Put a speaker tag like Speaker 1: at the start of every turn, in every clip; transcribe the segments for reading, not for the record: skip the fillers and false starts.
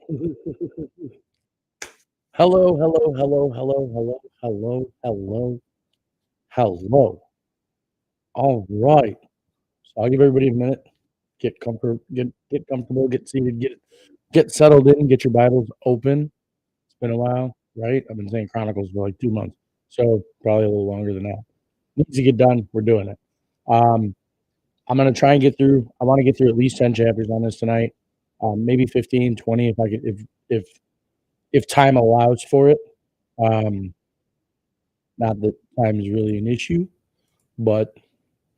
Speaker 1: Hello, hello, hello, hello, hello, hello, hello, hello. All right. So I'll give everybody a minute. Get comfortable, get seated, get settled in, get your Bibles open. It's been a while, right? I've been saying Chronicles for like 2 months, so probably a little longer than that. Needs to get done. We're doing it. Um, I'm gonna try and get through. I want to get through at least 10 chapters on this tonight. Maybe 15, 20 if I could, if if time allows for it. Um, Not that time is really an issue, but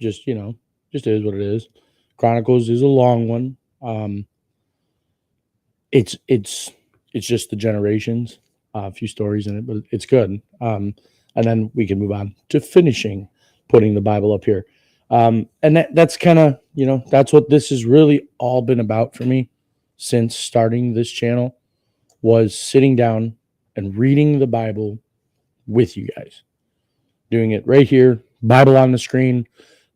Speaker 1: just, just is what it is. Chronicles is a long one. Um, it's it's it's just the generations, a few stories in it, but it's good. And then we can move on to finishing putting the Bible up here. And that's kind of, that's what this has really all been about for me since starting this channel, was sitting down and reading the Bible with you guys, doing it right here, Bible on the screen,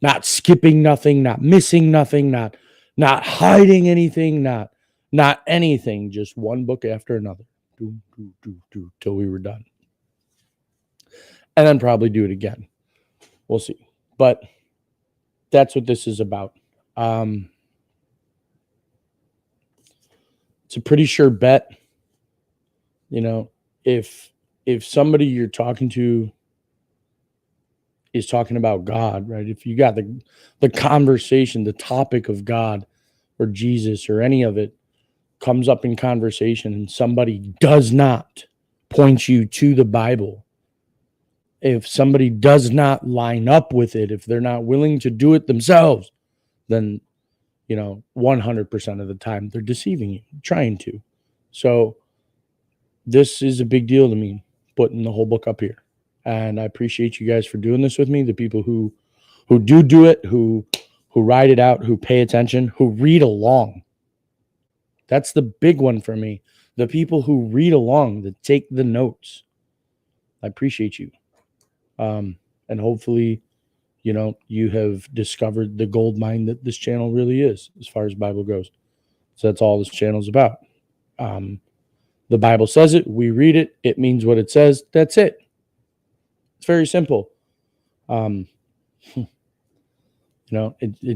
Speaker 1: not skipping nothing, not missing nothing, not hiding anything, not anything, just one book after another. Do till we were done. And then probably do it again. We'll see. But that's what this is about. Um, it's a pretty sure bet, you know, if somebody you're talking to is talking about God, right? If you got the conversation, the topic of God or Jesus or any of it comes up in conversation and somebody does not point you to the Bible, if somebody does not line up with it, if they're not willing to do it themselves, then 100% of the time they're deceiving you, trying to. So this is a big deal to me, putting the whole book up here. And I appreciate you guys for doing this with me. The people who do it, who write it out, who pay attention, who read along. That's the big one for me. The people who read along, that take the notes. I appreciate you. And hopefully, you have discovered the gold mine that this channel really is as far as Bible goes. So that's all this channel's about. The Bible says it, we read it, it means what it says. That's it. It's very simple. It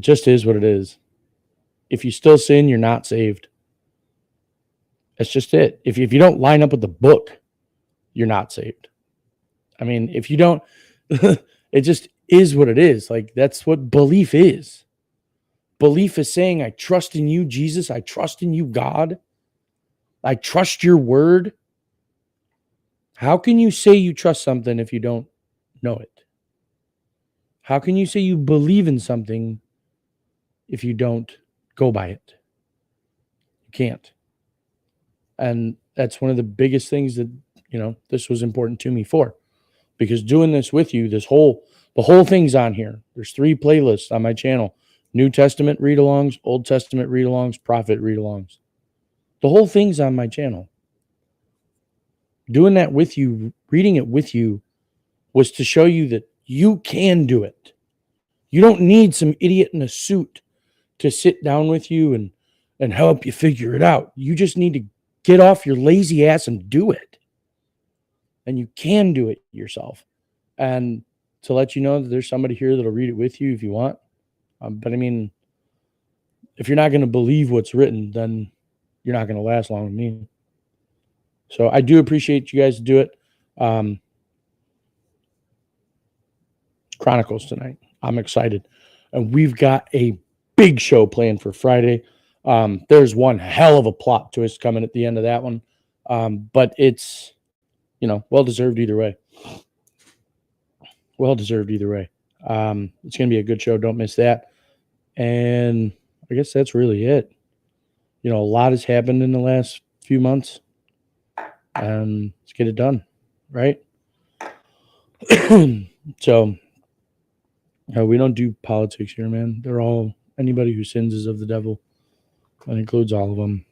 Speaker 1: just is what it is. If you still sin, you're not saved. That's just it. If you don't line up with the book, you're not saved. I mean, if you don't, it just is what it is. Like, that's what belief is. Belief is saying, I trust in you, Jesus. I trust in you, God. I trust your word. How can you say you trust something if you don't know it? How can you say you believe in something if you don't go by it? You can't. And that's one of the biggest things that, this was important to me for, because doing this with you, the whole thing's on here. There's 3 playlists on my channel: New Testament read-alongs, Old Testament read-alongs, prophet read-alongs. The whole thing's on my channel. Doing that with you, reading it with you, was to show you that you can do it. You don't need some idiot in a suit to sit down with you and help you figure it out. You just need to get off your lazy ass and do it. And you can do it yourself. And to let you know that there's somebody here that'll read it with you if you want. But I mean, if you're not going to believe what's written, then you're not going to last long with me. So I do appreciate you guys to do it. Chronicles tonight. I'm excited. And we've got a big show planned for Friday. There's one hell of a plot twist coming at the end of that one. But it's, well-deserved either way. Well-deserved either way. It's going to be a good show. Don't miss that. And I guess that's really it. A lot has happened in the last few months. And let's get it done, right? So, we don't do politics here, man. Anybody who sins is of the devil. That includes all of them.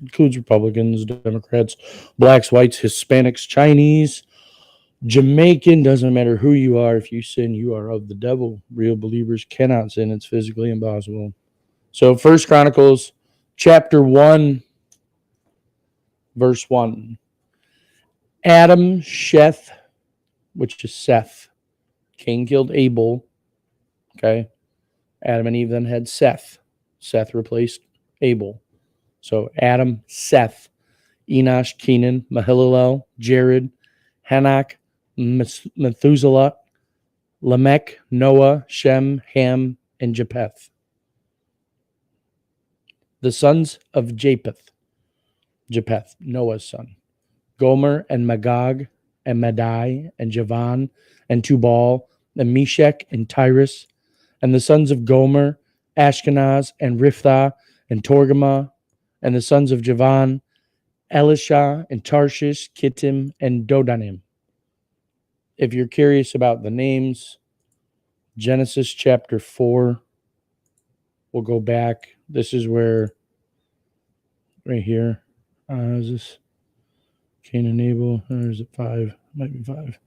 Speaker 1: Includes Republicans, Democrats, blacks, whites, Hispanics, Chinese, Jamaican. Doesn't matter who you are. If you sin, you are of the devil. Real believers cannot sin. It's physically impossible. So 1 Chronicles chapter 1, verse 1. Adam, Sheth, which is Seth. Cain killed Abel. Okay. Adam and Eve then had Seth. Seth replaced Abel. So Adam, Seth, Enosh, Kenan, Mahalalel, Jared, Hanok, Methuselah, Lamech, Noah, Shem, Ham, and Japheth. The sons of Japheth, Noah's son. Gomer and Magog and Madai and Javan and Tubal and Meshech and Tyrus. And the sons of Gomer, Ashkenaz and Riphtah and Torgama. And the sons of Javan, Elisha and Tarshish, Kittim and Dodanim. If you're curious about the names, Genesis chapter 4, we'll go back. This is where, right here, is this Cain and Abel? Or is it 5? Might be 5.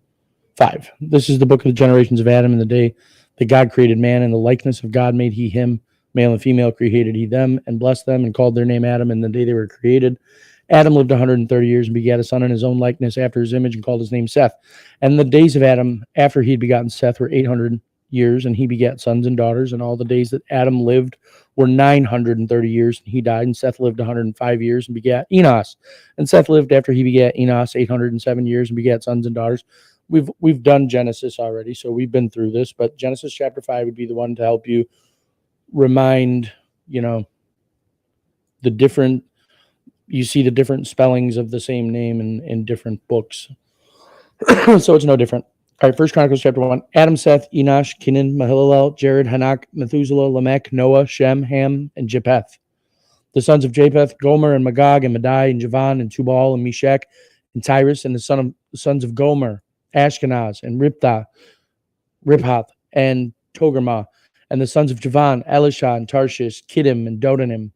Speaker 1: 5. This is the book of the generations of Adam in the day that God created man. In the likeness of God made he him. Male and female created he them, and blessed them, and called their name Adam in the day they were created. Adam lived 130 years and begat a son in his own likeness after his image, and called his name Seth. And the days of Adam after he had begotten Seth were 800 years, and he begat sons and daughters. And all the days that Adam lived were 930 years, and he died. And Seth lived 105 years and begat Enos. And Seth lived after he begat Enos 807 years and begat sons and daughters. We've done Genesis already, so we've been through this, but Genesis chapter 5 would be the one to help you remind, the different, you see the different spellings of the same name in different books. So it's no different. All right, First Chronicles chapter 1. Adam, Seth, Enosh, Kenan, Mahalalel, Jared, Hanok, Methuselah, Lamech, Noah, Shem, Ham, and Japheth. The sons of Japheth, Gomer and Magog and Madai and Javan and Tubal and Meshech and Tyrus. And the sons of Gomer, Ashkenaz and Riphath and Togarmah. And the sons of Javan, Elisha and Tarshish, Kittim and Dodanim.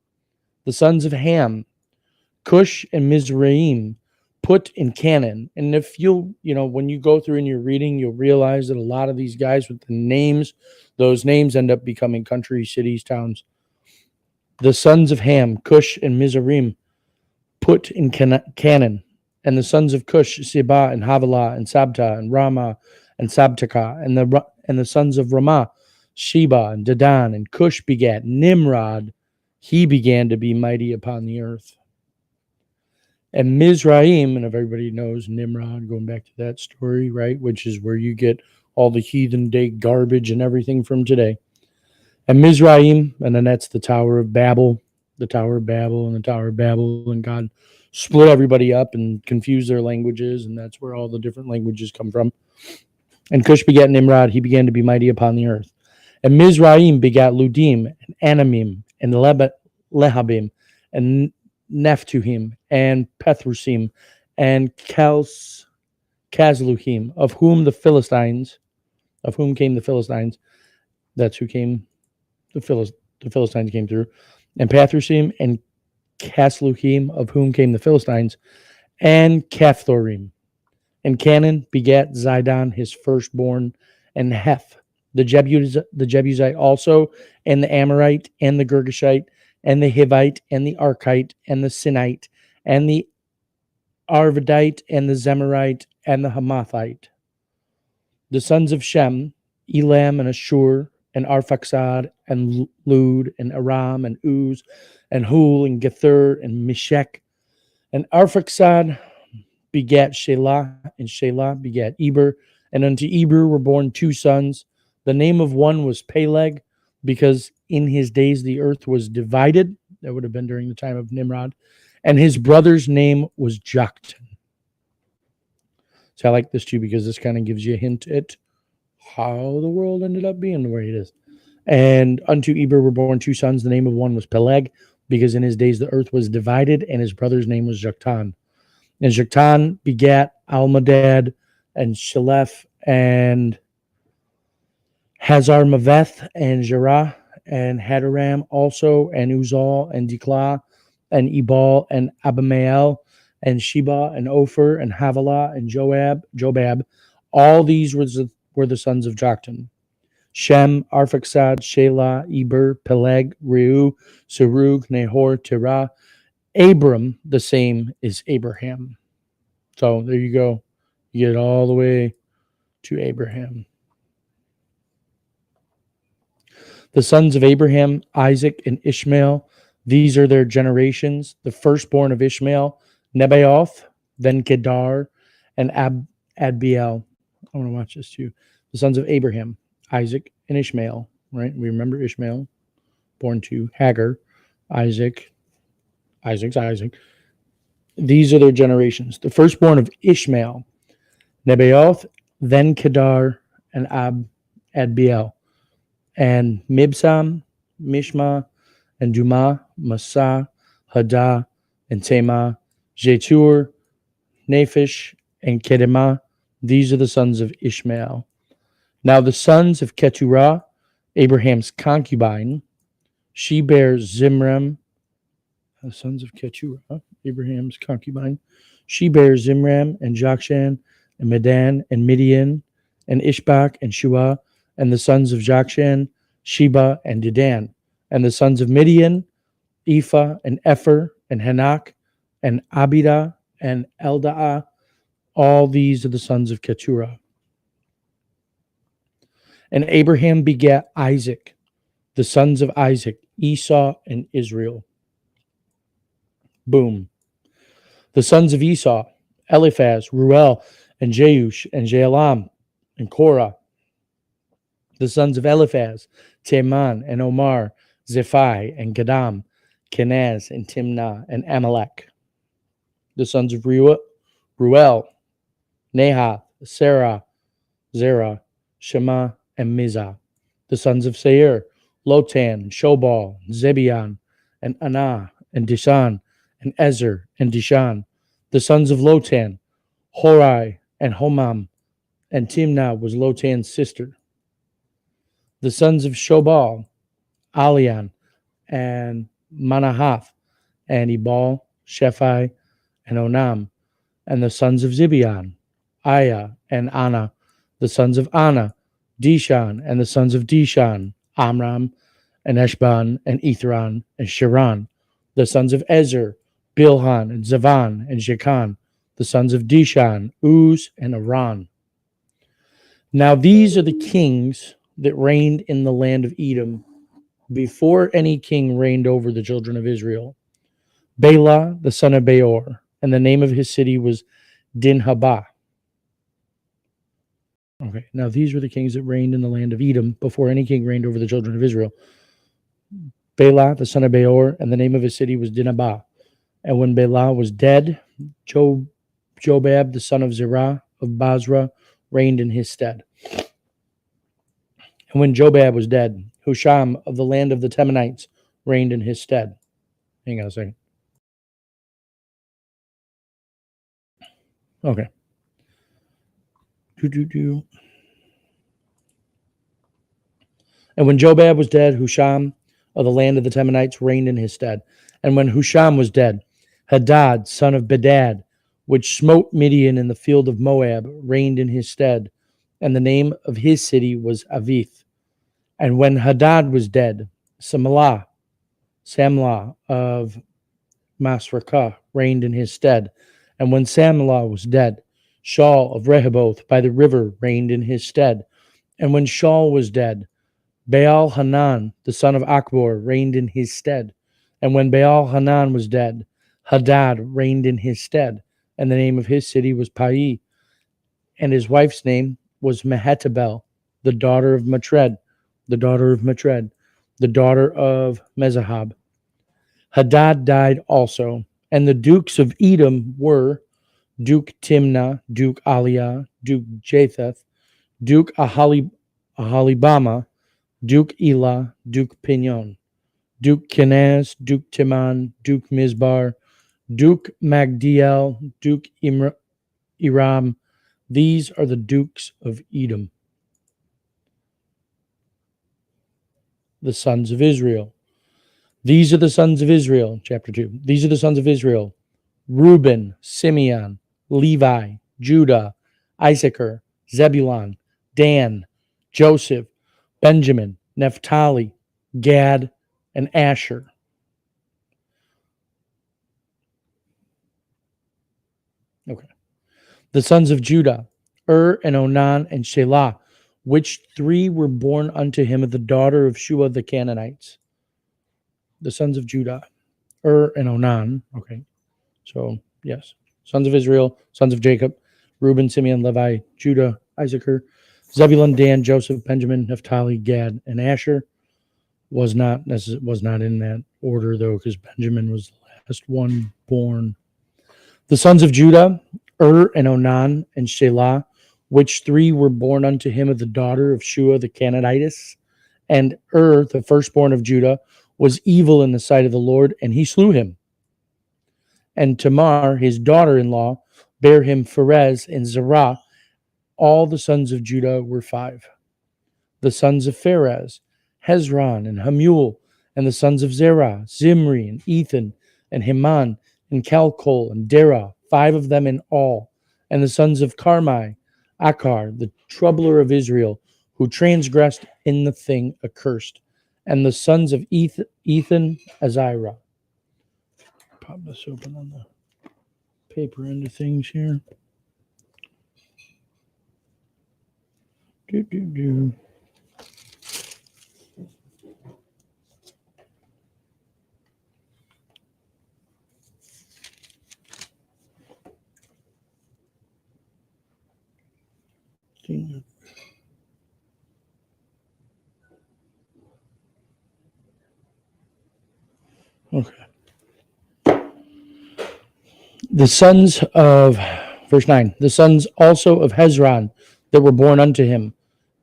Speaker 1: The sons of Ham, Cush and Mizraim, Put in Canaan. And if when you go through and you're reading, you'll realize that a lot of these guys with the names, those names end up becoming countries, cities, towns. The sons of Ham, Cush and Mizraim, Put in Canaan. And the sons of Cush, Seba and Havilah and Sabta and Ramah and Sabtaka. And the sons of Ramah, Sheba and Dedan. And Cush begat Nimrod. He began to be mighty upon the earth. And Mizraim, and if everybody knows Nimrod, going back to that story, right, which is where you get all the heathen day garbage and everything from today. And Mizraim, and then that's the Tower of Babel, and the Tower of Babel, and God split everybody up and confused their languages, and that's where all the different languages come from. And Cush begat Nimrod, he began to be mighty upon the earth. And Mizraim begat Ludim, and Anamim, and Lehabim, and Nephtuhim, and Pethrusim, and Kazluhim, of whom came the Philistines. That's who came, the Philistines came through. And Pathrusim, and Kasluhim, of whom came the Philistines, and Caphthorim. And Canaan begat Zidon, his firstborn, and Heth, the Jebusite also, and the Amorite, and the Girgashite, and the Hivite, and the Arkite, and the Sinite, and the Arvadite, and the Zemarite, and the Hamathite. The sons of Shem, Elam, and Ashur, and Arphaxad, and Lud, and Aram, and Uz, and Hul, and Gether, and Meshech. And Arphaxad begat Shelah, and Shelah begat Eber, and unto Eber were born 2 sons. The name of one was Peleg, because in his days the earth was divided. That would have been during the time of Nimrod. And his brother's name was Joktan. So I like this too, because this kind of gives you a hint at how the world ended up being the way it is. And unto Eber were born 2 sons. The name of one was Peleg, because in his days the earth was divided, and his brother's name was Joktan. And Joktan begat Almadad, and Shelef, and Hazarmaveth, and Jerah, and Hadaram also, and Uzal, and Diklah, and Ebal, and Abimael, and Sheba, and Ophir, and Havilah, and Jobab. All these were the sons of Joktan. Shem, Arphaxad, Shelah, Eber, Peleg, Reu, Serug, Nahor, Terah, Abram, the same is Abraham. So there you go. You get all the way to Abraham. The sons of Abraham, Isaac, and Ishmael, these are their generations. The firstborn of Ishmael, Nebaioth, then Kedar, and Adbeel. I want to watch this too. The sons of Abraham, Isaac, and Ishmael, right? We remember Ishmael, born to Hagar, Isaac's Isaac. These are their generations. The firstborn of Ishmael, Nebaioth, then Kedar, and Adbeel, and Mibsam, Mishma, and Dumah, Massa, Haddah, and Tema, Jetur, Naphish, and Kedemah. These are the sons of Ishmael. Now the sons of Keturah, Abraham's concubine, she bears Zimram. The sons of Keturah, Abraham's concubine, she bears Zimram and Jokshan and Medan and Midian and Ishbak and Shua, and the sons of Jokshan, Sheba and Dedan, and the sons of Midian, Ephah and Epher and Hanak and Abidah and Eldaah. All these are the sons of Keturah. And Abraham begat Isaac, the sons of Isaac, Esau and Israel. Boom. The sons of Esau, Eliphaz, Ruel, and Jeush, and Jaalam, and Korah. The sons of Eliphaz, Teman, and Omar, Zephi, and Gadam, Kenaz, and Timnah, and Amalek. The sons of Ruel, Nahath, Sarah, Zerah, Shema, and Mizah. The sons of Seir, Lotan, Shobal, Zebion, and Anah, and Dishan, and Ezer, and Dishan. The sons of Lotan, Horai, and Homam, and Timnah was Lotan's sister. The sons of Shobal, Alian, and Manahath, and Ebal, Shephi, and Onam. And the sons of Zibeon, Aya, and Anna. The sons of Anna, Dishan, and the sons of Dishan, Amram, and Eshban, and Ithran, and Shiran. The sons of Ezer, Bilhan, and Zavan, and Shekan. The sons of Dishan, Uz, and Aran. Now these are the kings that reigned in the land of Edom before any king reigned over the children of Israel. Bela, the son of Beor, and the name of his city was Dinhabah. Okay, now these were the kings that reigned in the land of Edom before any king reigned over the children of Israel. Bela, the son of Beor, and the name of his city was Dinhabah. And when Bela was dead, Jobab, the son of Zerah of Basra, reigned in his stead. And when Jobab was dead, Husham of the land of the Temanites reigned in his stead. Hang on a second. Okay. And when Jobab was dead, Husham of the land of the Temanites reigned in his stead. And when Husham was dead, Hadad, son of Bedad, which smote Midian in the field of Moab, reigned in his stead. And the name of his city was Avith. And when Hadad was dead, Samlah of Masrekah reigned in his stead. And when Samlah was dead, Shaul of Rehoboth by the river reigned in his stead. And when Shaul was dead, Baal Hanan, the son of Achbor, reigned in his stead. And when Baal Hanan was dead, Hadad reigned in his stead. And the name of his city was Pai. And his wife's name was Mehetabel, the daughter of Matred, the daughter of Mezahab. Hadad died also. And the dukes of Edom were Duke Timnah, Duke Aliah, Duke Japheth, Duke Ahalibama, Duke Elah, Duke Pinion, Duke Kenaz, Duke Timan, Duke Mizbar, Duke Magdiel, Duke Iram. These are the dukes of Edom. The sons of Israel. These are the sons of Israel, chapter 2. These are the sons of Israel: Reuben, Simeon, Levi, Judah, Issachar, Zebulun, Dan, Joseph, Benjamin, Naphtali, Gad, and Asher. Okay. The sons of Judah, and Onan and Shelah, which three were born unto him of the daughter of Shua the Canaanites. The sons of Judah, and Onan. Okay. So, yes. Sons of Israel, sons of Jacob, Reuben, Simeon, Levi, Judah, Issachar, Zebulun, Dan, Joseph, Benjamin, Naphtali, Gad, and Asher. Was not in that order, though, because Benjamin was the last one born. The sons of Judah, and Onan and Shelah, which three were born unto him of the daughter of Shua the Canaanitess. And the firstborn of Judah, was evil in the sight of the Lord, and he slew him. And Tamar, his daughter-in-law, bare him Pharez and Zerah. All the sons of Judah were five. The sons of Pharez, Hezron and Hamuel, and the sons of Zerah, Zimri and Ethan and Heman and Calcol and Dara, five of them in all. And the sons of Carmi, Achar, the troubler of Israel, who transgressed in the thing accursed. And the sons of Ethan, Azirah. Pop this open on the paper end of things here. Okay. The sons of, verse 9, the sons also of Hezron that were born unto him,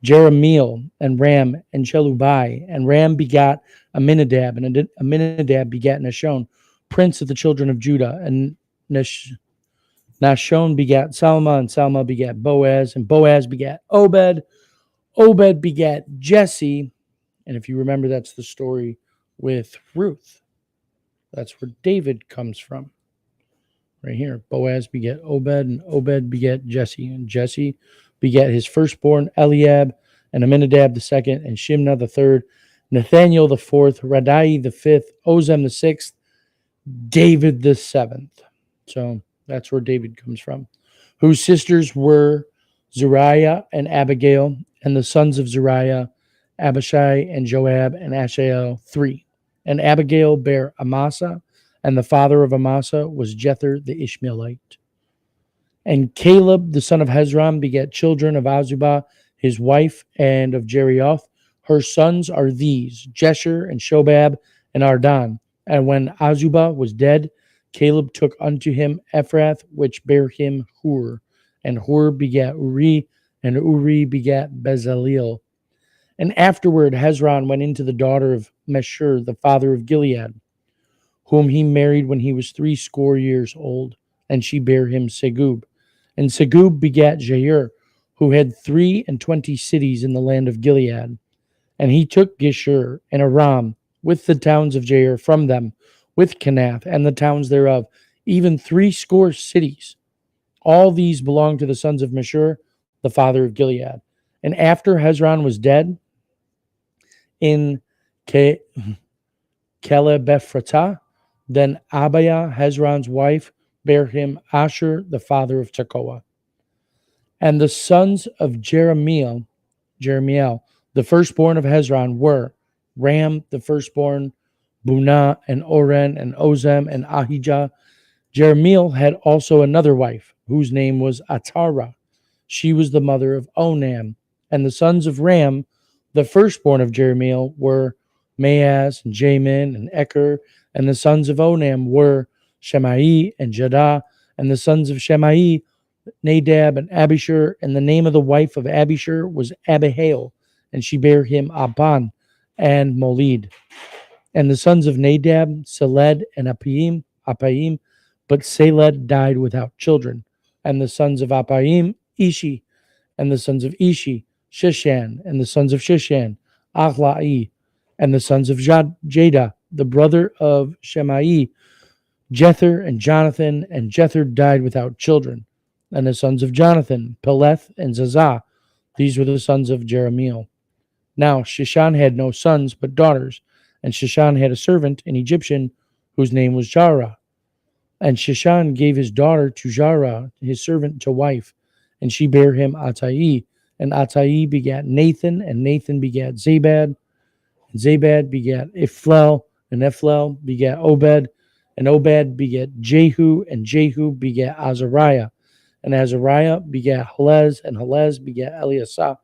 Speaker 1: Jeremiel and Ram and Chelubai. And Ram begat Aminadab, and Aminadab begat Nashon, prince of the children of Judah. And Nashon begat Salma, and Salma begat Boaz, and Boaz begat Obed. Obed begat Jesse. And if you remember, that's the story with Ruth. That's where David comes from. Right here. Boaz begat Obed, and Obed begat Jesse. And Jesse begat his firstborn Eliab, and Aminadab the second, and Shimna the third, Nathaniel the fourth, Radai the fifth, Ozem the sixth, David the seventh. So that's where David comes from. Whose sisters were Zuriah and Abigail, and the sons of Zuriah, Abishai and Joab and Ashael, three. And Abigail bare Amasa, and the father of Amasa was Jether the Ishmaelite. And Caleb the son of Hezron begat children of Azubah, his wife, and of Jerioth. Her sons are these, Jesher and Shobab and Ardan. And when Azubah was dead, Caleb took unto him Ephrath, which bare him Hur. And Hur begat Uri, and Uri begat Bezaleel. And afterward Hezron went into the daughter of Meshur, the father of Gilead, whom he married when he was 80 years old, and she bare him Segub. And Segub begat Jair, who had 23 cities in the land of Gilead. And he took Geshur and Aram, with the towns of Jair from them, with Kenath and the towns thereof, even 80 cities. All these belonged to the sons of Meshur, the father of Gilead. And after Hezron was dead, in Caleb-Ephratah, then Abiah, Hezron's wife, bare him Asher, the father of Tekoa. And the sons of Jeremiel, the firstborn of Hezron, were Ram, the firstborn, Bunah, and Oren, and Ozem, and Ahijah. Jeremiel had also another wife, whose name was Atara. She was the mother of Onam. And the sons of Ram, the firstborn of Jeremiel, were Maaz, and Jamin, and Eker. And the sons of Onam were Shemai and Jadah. And the sons of Shemai, Nadab and Abishur. And the name of the wife of Abishur was Abihail, and she bare him Aban and Molid. And the sons of Nadab, Seled and Appaim, but Seled died without children. And the sons of Appaim, Ishi. And the sons of Ishi, Shishan. And the sons of Shishan, Achlai. And the sons of Jada, the brother of Shemai, Jether and Jonathan. And Jether died without children. And the sons of Jonathan, Peleth and Zazah. These were the sons of Jeremiel. Now Shishan had no sons but daughters, and Shishan had a servant, an Egyptian, whose name was Jarah. And Sheshan gave his daughter to Jarah, his servant, to wife, and she bare him Attai. And Attai begat Nathan, and Nathan begat Zabad, and Zabad begat Ephlel, and Ephlel begat Obed, and Obed begat Jehu, and Jehu begat Azariah, and Azariah begat Helez, and Helez begat Eliasah,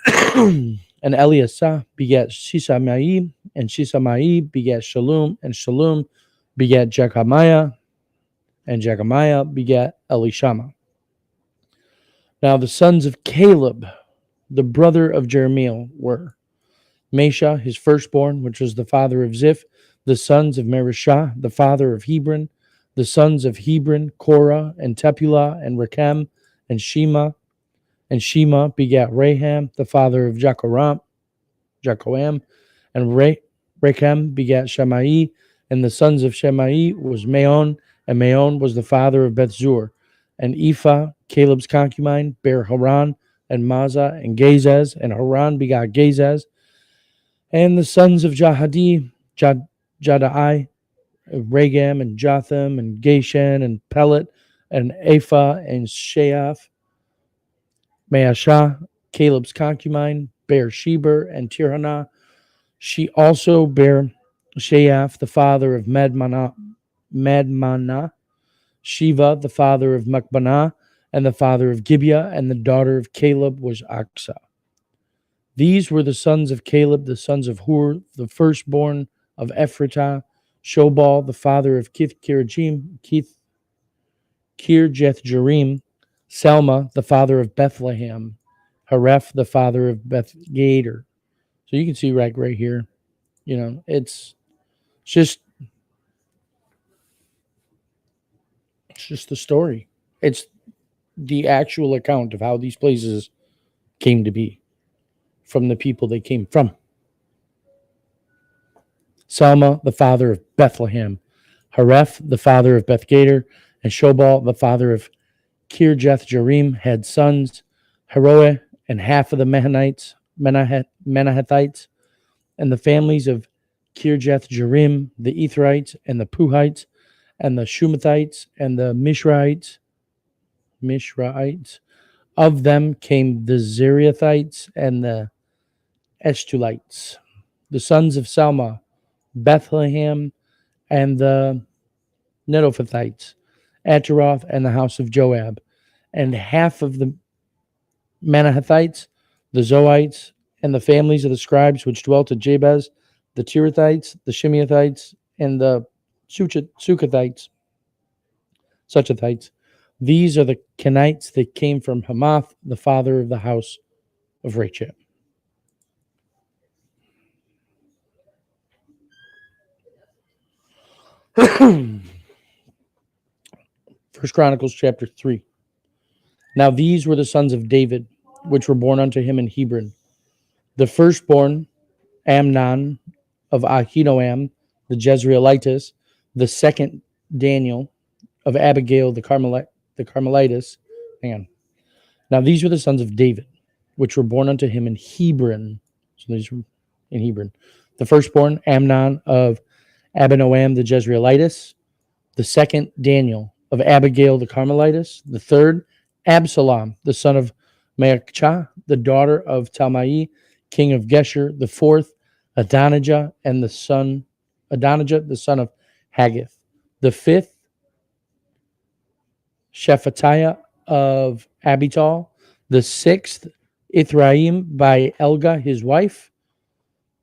Speaker 1: and Eliasah begat Shisamai, and Shisamai begat Shalom, and Shalom begat Jechamiah, and Jechamiah begat Elishama. Now the sons of Caleb, the brother of Jeremiel, were Mesha, his firstborn, which was the father of Ziph, the sons of Merishah, the father of Hebron, the sons of Hebron, Korah, and Tephulah, and Rechem, and Shema. And Shema begat Raham, the father of Jecoam, and Rechem begat Shemai, and the sons of Shemai was Maon, and Maon was the father of Bethzur. And Ephah, Caleb's concubine, bare Haran, and Mazah, and Gazez, and Haran begat Gazez. And the sons of Jahadi, Jadai, Regam, and Jotham, and Geshan, and Pelet, and Ephah, and Sheaf. Maashah, Caleb's concubine, bare Sheber and Tirhanah. She also bare Sheaf, the father of Madmanah, Shiva, the father of Machbanah, and the father of Gibeah, and the daughter of Caleb was Aksah. These were the sons of Caleb, the sons of Hur, the firstborn of Ephratah, Shobal, the father of Kirjeth Jearim, Selma, the father of Bethlehem, Hareph, the father of Bethgader. So you can see right here, it's just the story. It's the actual account of how these places came to be from the people they came from. Selma, the father of Bethlehem, Hareph, the father of Bethgader, and Shobal, the father of Kirjath Jearim, had sons, Haroeh, and half of the Menahethites, and the families of Kirjath Jearim, the Etherites, and the Puhites, and the Shumathites, and the Mishraites. Of them came the Zeriathites and the Eshtolites. The sons of Salma, Bethlehem, and the Netophathites, Ataroth, and the house of Joab, and half of the Manahathites, the Zoites, and the families of the scribes which dwelt at Jabez, the Tirathites, the Shimeathites, and the Sukathites, Suchathites. These are the Kenites that came from Hamath, the father of the house of Rachel. First Chronicles chapter 3. Now these were the sons of David, which were born unto him in Hebron. The firstborn, Amnon of Ahinoam, the Jezreelitess. The second, Daniel of Abigail, the Carmelitess. Hang on. Now these were the sons of David, which were born unto him in Hebron. So these were in Hebron. The firstborn, Amnon of Abinoam, the Jezreelitess. The second, Daniel of Abigail, the Carmelitess. The third, Absalom, the son of Maachah, the daughter of Talmai, king of Geshur. The fourth, Adonijah, the son of Haggith. The fifth, Shephatiah of Abital. The sixth, Ithraim by Elga, his wife.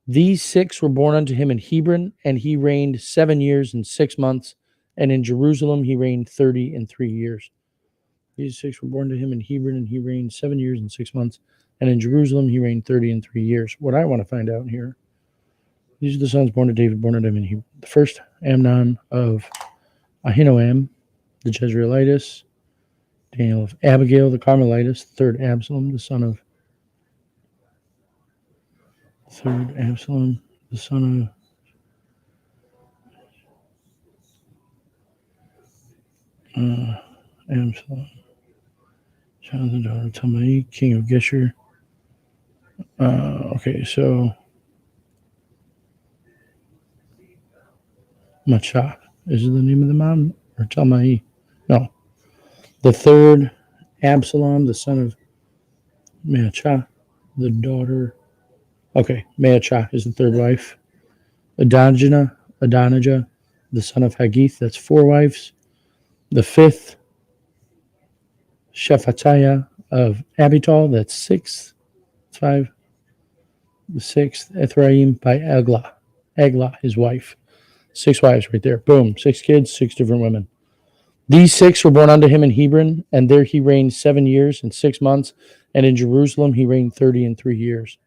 Speaker 1: These six were born unto him in Hebron, and he reigned 7 years and 6 months. And in Jerusalem he reigned 33 years. These six were born to him in Hebron, and he reigned 7 years and 6 months. And in Jerusalem he reigned 33 years. What I want to find out here, these are the sons born to David, born unto him in Hebron. The first, Amnon of Ahinoam, the Jezreelitess. Daniel of Abigail, the Carmelitess. Third, Absalom, the son of Absalom, Jonathan, daughter of Talmai, king of Geshur. Okay, so Machah Is it the name of the mom? Or Talmai? No. The third, Absalom, the son of Maachah, the daughter. Okay, Maachah is the third wife. Adonijah, the son of Haggith, that's four wives. The fifth, Shephatiah of Abital, that's six. That's five. The sixth, Ephraim by Eglah, his wife. Six wives right there. Boom. 6 kids, 6 different women. These 6 were born unto him in Hebron, and there he reigned 7 years and 6 months, and in Jerusalem he reigned 30 and 3 years.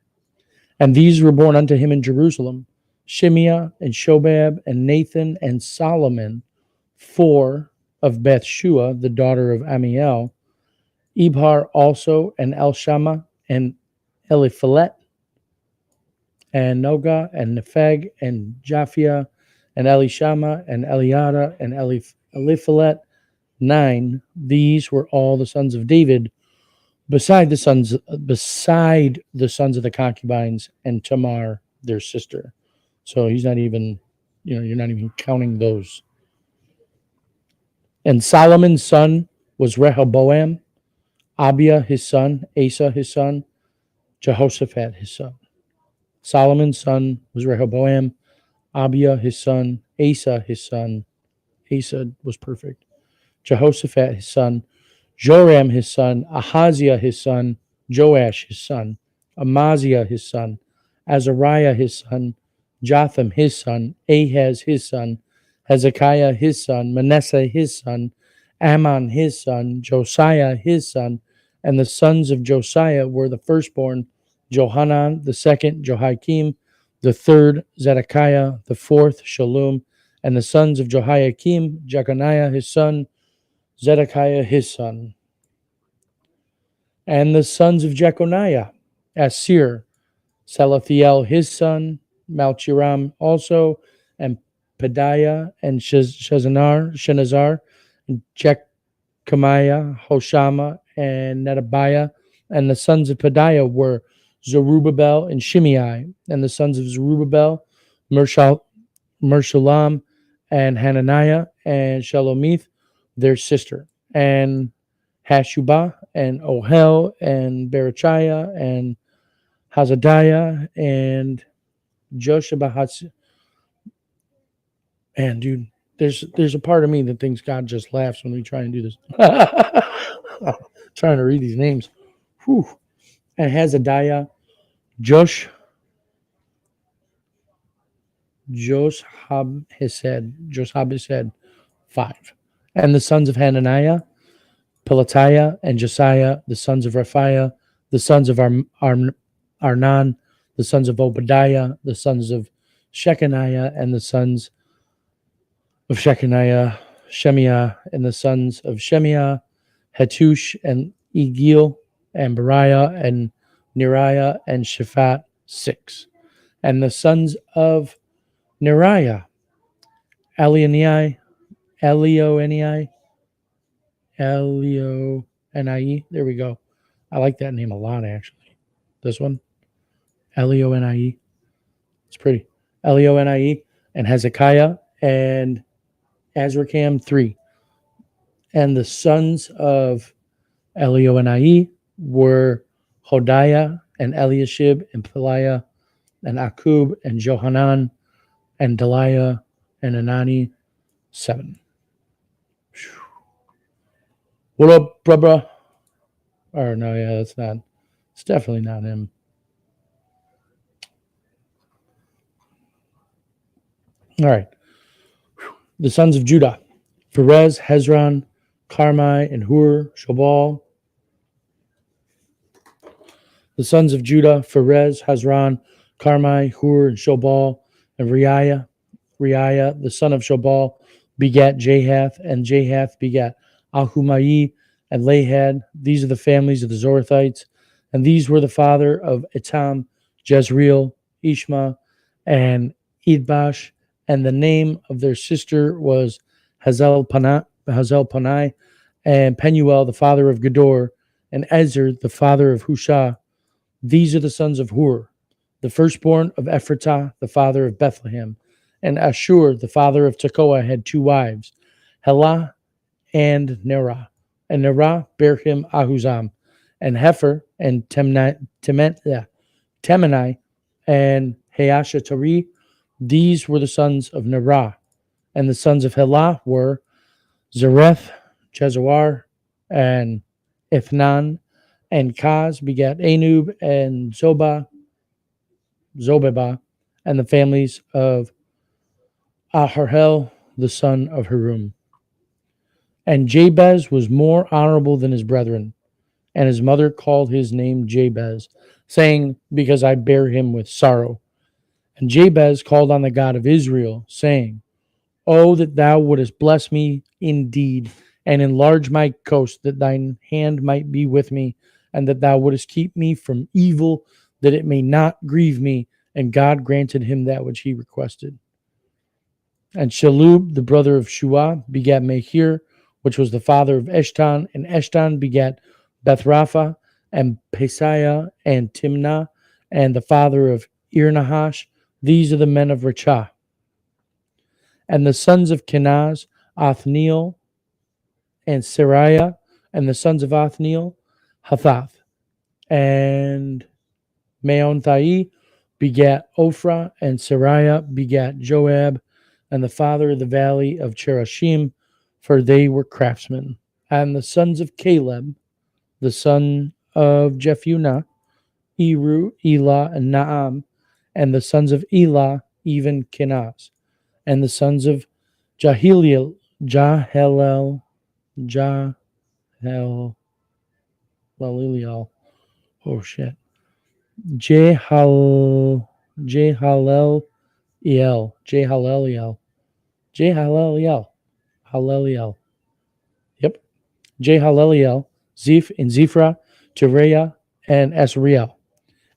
Speaker 1: And these were born unto him in Jerusalem, Shimeah and Shobab and Nathan and Solomon, 4 of Bathshua, the daughter of Amiel, Ibhar also, and Elshama, and Eliphalet, and Noga, and Nepheg, and Japhia, and Elishama, and Eliada, and Eliphalet, 9. These were all the sons of David, beside the sons of the concubines, and Tamar, their sister. So he's not even, you're not even counting those. And Solomon's son was Rehoboam, Abiah his son, Asa his son, Jehoshaphat his son. Solomon's son was Rehoboam, Abiah his son, Asa his son. Asa was perfect. Jehoshaphat his son, Joram his son, Ahaziah his son, Joash his son, Amaziah his son, Azariah his son, Jotham his son, Ahaz his son, Hezekiah his son, Manasseh his son, Ammon his son, Josiah his son, and the sons of Josiah were the firstborn, Johanan, the second, Jehoiakim, the third, Zedekiah, the fourth, Shallum, and the sons of Jehoiakim, Jeconiah his son, Zedekiah his son. And the sons of Jeconiah, Asir, Salathiel his son, Malchiram also, and Pedaiah, and Shenazar, and Jechamiah, Hoshama, and Nedabiah. And the sons of Pedaiah were Zerubbabel and Shimei. And the sons of Zerubbabel, Mershalam, and Hananiah, and Shalomith, their sister, and Hashubah, and Ohel, and Berechiah, and Hazadiah, and Joshabah. And dude, there's a part of me that thinks God just laughs when we try and do this. Trying to read these names. Whew. And Hazadiah, Joshab Hesed, 5. And the sons of Hananiah, Pelatiah, and Josiah, the sons of Raphiah, the sons of Arnan, the sons of Obadiah, the sons of Shechaniah, and the sons of Shechaniah, Shemiah, and the sons of Shemiah, Hattush, and Egil, and Beriah, and Neriah, and Shaphat, 6. And the sons of Neriah, Elioenai, there we go. I like that name a lot, actually. This one, Elioenai. It's pretty. Elioenai, and Hezekiah, and Azrikam, 3. And the sons of Elioenai were Hodiah, and Eliashib, and Peliah, and Akub, and Johanan, and Deliah, and Anani, 7. What up, brother? Or no, yeah, it's definitely not him. All right. The sons of Judah, Perez, Hezron, Carmi, and Hur, Shobal. The sons of Judah, Perez, Hezron, Carmi, Hur, and Shobal, and Reiah, the son of Shobal, begat Jahath, and Jahath begat Ahumai, and Lahad. These are the families of the Zorathites, and these were the father of Etam, Jezreel, Ishma, and Idbash, and the name of their sister was Hazel Panai, and Penuel, the father of Gedor, and Ezer, the father of Hushah. These are the sons of Hur, the firstborn of Ephratah, the father of Bethlehem, And Ashur, the father of Tekoa, had 2 wives, Helah and Nerah. And Nerah bare him Ahuzam, and Hefer, and Temeni, and Haashatari. These were the sons of Nerah. And the sons of Helah were Zareth, Chezoar, and Ithnan, and Kaz begat Anub and Zobeba, and the families of Aharhel, the son of Harum. And Jabez was more honorable than his brethren, and his mother called his name Jabez, saying, Because I bear him with sorrow. And Jabez called on the God of Israel, saying, Oh, that thou wouldest bless me indeed, and enlarge my coast, that thine hand might be with me, and that thou wouldest keep me from evil, that it may not grieve me. And God granted him that which he requested. And Shalub, the brother of Shua, begat Mehir, which was the father of Eshton, and Eshton begat Bethrapha, and Pesaiah, and Timnah, and the father of Irnahash. These are the men of Rachah. And the sons of Kenaz, Othniel, and Sariah, and the sons of Othniel, Hathath. And Meonthai begat Ophrah, and Sariah begat Joab, and the father of the valley of Cherashim, for they were craftsmen. And the sons of Caleb, the son of Jephunneh, Eru, Elah, and Naam, and the sons of Elah, even Kenaz, and the sons of Jahilel, Jahel, oh shit, Jehalelel, Haleliel. Yep. Jehalelel, Ziph and Ziphrah, Tereah, and Asriel.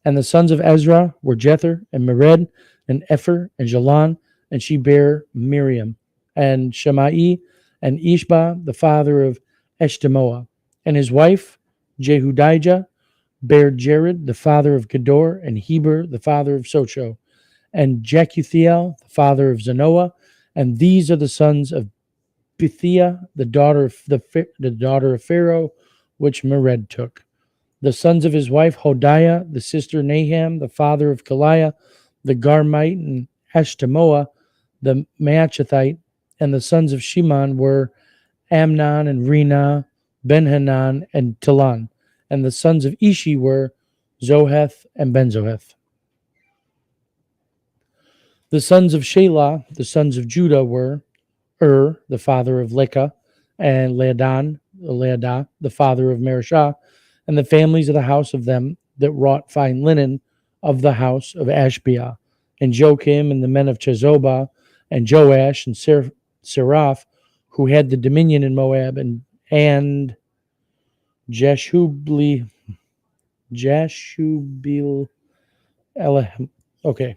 Speaker 1: And the sons of Ezra were Jether and Mered and Epher and Jalon, and she bare Miriam, and Shammai, and Ishba, the father of Eshtemoa, and his wife Jehudijah bare Jared, the father of Gedor, and Heber, the father of Socho, and Jekuthiel, the father of Zanoah. And these are the sons of Bithia, the daughter of Pharaoh, which Mered took. The sons of his wife Hodiah, the sister Naham, the father of Kaliah, the Garmite, and Eshtemoa, the Maachathite. And the sons of Shimon were Amnon and Rena, Benhanan, and Tilan. And the sons of Ishi were Zoheth and Benzoheth. The sons of Shelah, the sons of Judah, were the father of Lekah, and Leadah, the father of Marishah, and the families of the house of them that wrought fine linen of the house of Ashbiah, and Joachim, and the men of Chezobah, and Joash, and Seraph, who had the dominion in Moab, and Jeshubil Elohim. Okay.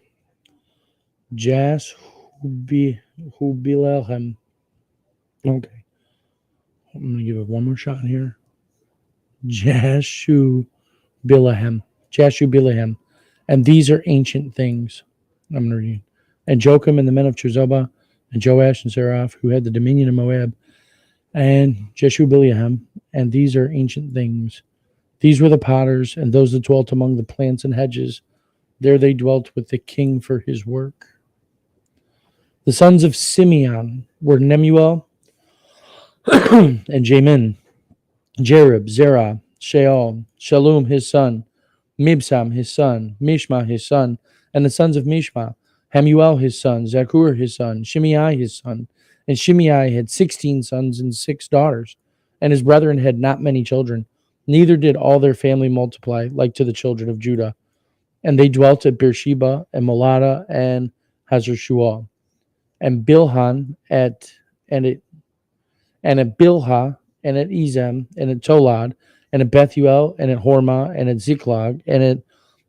Speaker 1: Jeshubilehem. Okay. I'm going to give it one more shot here. Jeshubilehem. And these are ancient things. I'm going to read. And Joachim and the men of Chezobah, and Joash and Seraph, who had the dominion of Moab, and Jeshubilehem. And these are ancient things. These were the potters, and those that dwelt among the plants and hedges. There they dwelt with the king for his work. The sons of Simeon were Nemuel and Jamin, Jerib, Zerah, Sheol, Shalom his son, Mibsam his son, Mishma his son, and the sons of Mishma, Hamuel his son, Zakur his son, Shimei his son. And Shimei had 16 sons and 6 daughters, and his brethren had not many children. Neither did all their family multiply like to the children of Judah. And they dwelt at Beersheba and Molada and Hazar-Shual, and Bilhan at Bilhah, and at Ezem, and at Tolad, and at Bethuel, and at Hormah, and at Ziklag, and at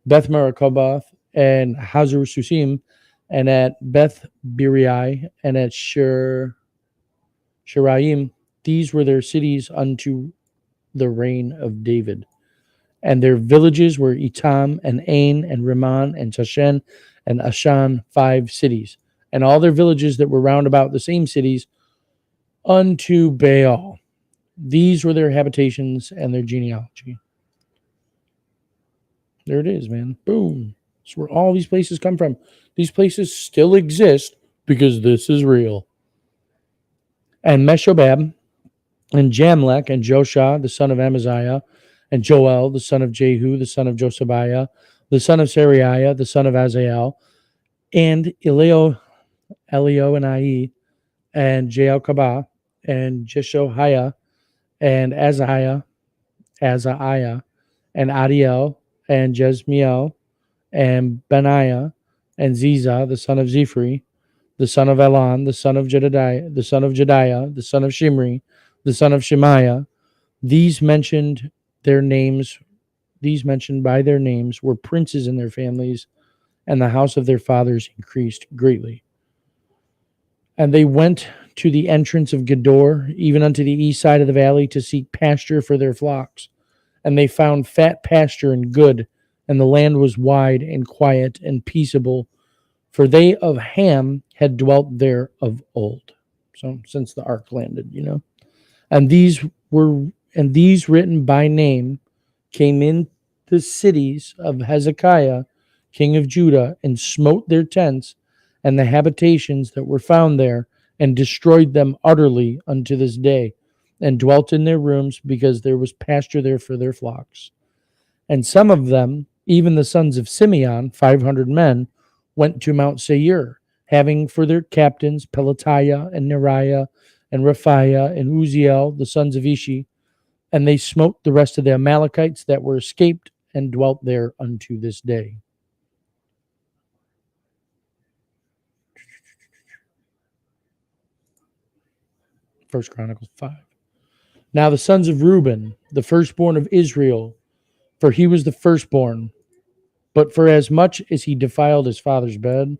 Speaker 1: Beth Marakobath, and Hazar Susim, and at Beth Birai, and at Shiraim. These were their cities unto the reign of David. And their villages were Etam, and Ain, and Rimmon, and Tashen, and Ashan, 5 cities. and all their villages that were round about the same cities unto Baal. These were their habitations and their genealogy. There it is, man. Boom. That's where all these places come from. These places still exist because this is real. And Meshobab, and Jamlech, and Joshua, the son of Amaziah, and Joel, the son of Jehu, the son of Josibiah, the son of Seraiah, the son of Azael, and Elioenai, and Jeelkabah, and Jeshoiah, and Azaiah, and Adiel, and Jesmiel, and Benaiah, and Ziza, the son of Ziphri, the son of Elon, the son of Jedidiah, the son of Jediah, the son of Shimri, the son of Shemaiah. These mentioned by their names were princes in their families, and the house of their fathers increased greatly. And they went to the entrance of Gedor, even unto the east side of the valley, to seek pasture for their flocks. And they found fat pasture and good, and the land was wide and quiet and peaceable, for they of Ham had dwelt there of old. So since the ark landed, And these written by name came in the cities of Hezekiah, king of Judah, and smote their tents and the habitations that were found there, and destroyed them utterly unto this day, and dwelt in their rooms, because there was pasture there for their flocks. And some of them, even the sons of Simeon, 500 men, went to Mount Seir, having for their captains Pelatiah and Neriah and Rephaiah and Uziel, the sons of Ishi. And they smote the rest of the Amalekites that were escaped, and dwelt there unto this day. First Chronicles 5. Now the sons of Reuben, the firstborn of Israel, for he was the firstborn, but for as much as he defiled his father's bed,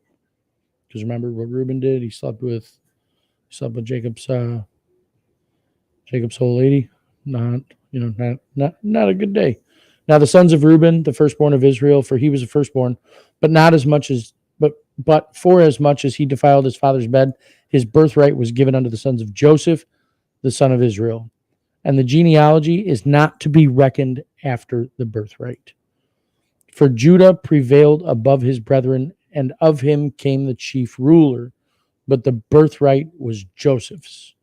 Speaker 1: because remember what Reuben did, he slept with Jacob's whole lady. Not a good day. Now the sons of Reuben, the firstborn of Israel, for he was the firstborn, but for as much as he defiled his father's bed, his birthright was given unto the sons of Joseph, the son of Israel. And the genealogy is not to be reckoned after the birthright. For Judah prevailed above his brethren, and of him came the chief ruler, but the birthright was Joseph's.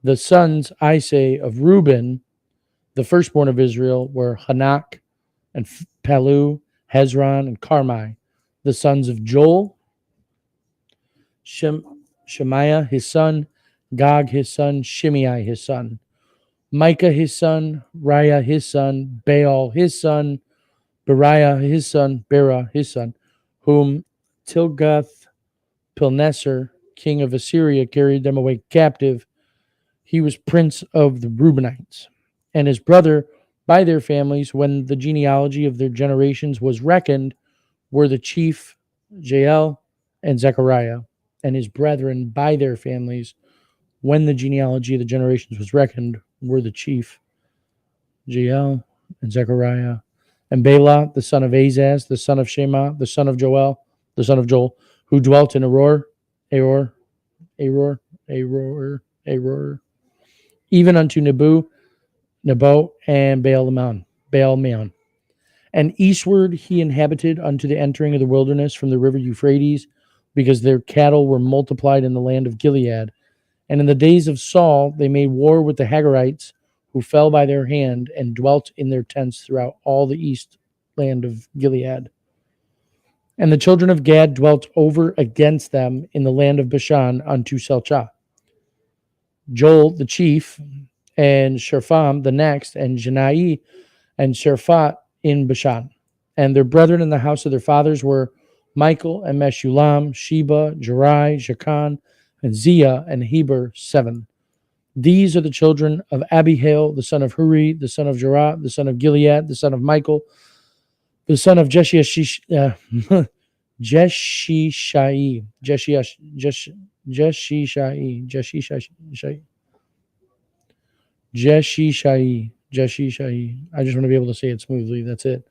Speaker 1: The sons, I say, of Reuben, the firstborn of Israel, were Hanak and Palu, Hezron, and Carmi. The sons of Joel, Shemaiah his son, Gog his son, Shimei his son, Micah his son, Riah his son, Baal his son, Beriah his son, whom Tilgath-Pilneser, king of Assyria, carried them away captive. He was prince of the Reubenites. And his brother, by their families, when the genealogy of their generations was reckoned, were the chief Jael and Zechariah. And his brethren, by their families, when the genealogy of the generations was reckoned, were the chief Jael and Zechariah. And Bela, the son of Azaz, the son of Shema, the son of Joel, who dwelt in Aror, even unto Nebo, and Baal-meon. And eastward he inhabited unto the entering of the wilderness from the river Euphrates, because their cattle were multiplied in the land of Gilead. And in the days of Saul they made war with the Hagarites, who fell by their hand, and dwelt in their tents throughout all the east land of Gilead. And the children of Gad dwelt over against them in the land of Bashan unto Selchah. Joel the chief, and Shephan the next, and Janai and Shaphat in Bashan. And their brethren in the house of their fathers were Michael and Meshulam, Sheba, Jerai, Jachan, and Zia, and Heber, 7. These are the children of Abihail, the son of Huri, the son of Jerah, the son of Gilead, the son of Michael, the son of Jeshishai, I just want to be able to say it smoothly. That's it.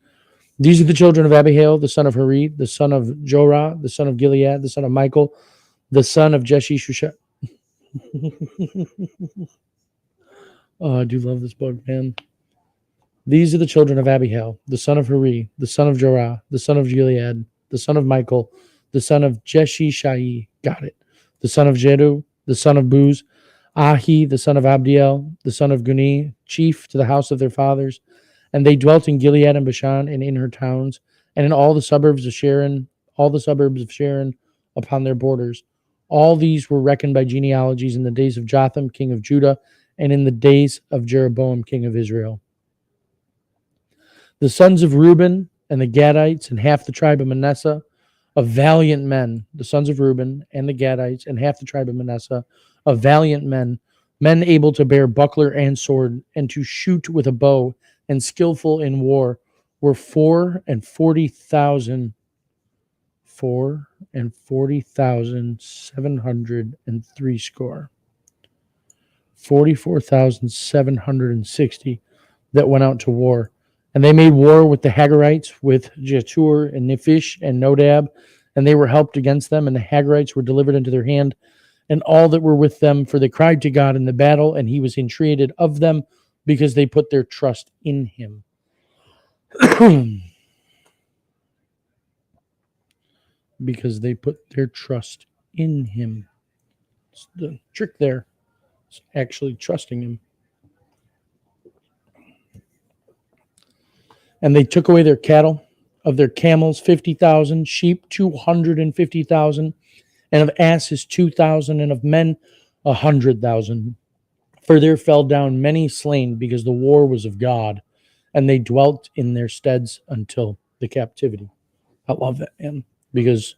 Speaker 1: These are the children of Abihail, the son of Huri, the son of Jorah, the son of Gilead, the son of Michael, the son of Jeshishusha. Oh, I do love this book, man. These are the children of Abihail, the son of Huri, the son of Jorah, the son of Gilead, the son of Michael, the son of Jeshishai, got it, the son of Jedu, the son of Buz, Ahi, the son of Abdiel, the son of Guni, chief to the house of their fathers. And they dwelt in Gilead and Bashan and in her towns, and in all the suburbs of Sharon, upon their borders. All these were reckoned by genealogies in the days of Jotham, king of Judah, and in the days of Jeroboam, king of Israel. The sons of Reuben and the Gadites and half the tribe of Manasseh, of valiant men, the sons of Reuben and the Gadites and half the tribe of Manasseh, of valiant men, men able to bear buckler and sword, and to shoot with a bow, and skillful in war, were 40,700 703 44,760 that went out to war. And they made war with the Hagarites, with Jetur and Nephish and Nodab, and they were helped against them, and the Hagarites were delivered into their hand, and all that were with them, for they cried to God in the battle, and he was entreated of them, because they put their trust in him. Because they put their trust in him. It's the trick there. It's actually trusting him. And they took away their cattle, of their camels 50,000, sheep 250,000, and of asses 2,000, and of men 100,000. For there fell down many slain, because the war was of God, and they dwelt in their steads until the captivity. I love that, man, because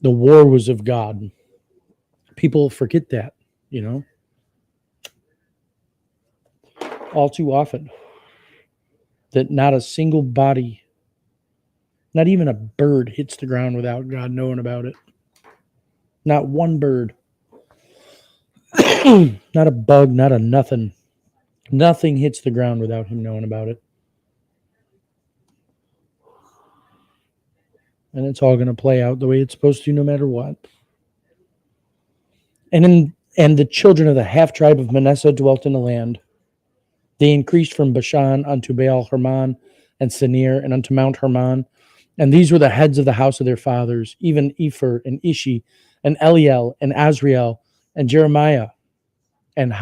Speaker 1: the war was of God. People forget that, all too often. That not a single body, not even a bird, hits the ground without God knowing about it. Not one bird. Not a bug, not a nothing. Nothing hits the ground without him knowing about it. And it's all going to play out the way it's supposed to, no matter what. And the children of the half tribe of Manasseh dwelt in the land. They increased from Bashan unto Baal Hermon and Sinir, and unto Mount Hermon. And these were the heads of the house of their fathers, even Epher and Ishi and Eliel and Azriel and Jeremiah and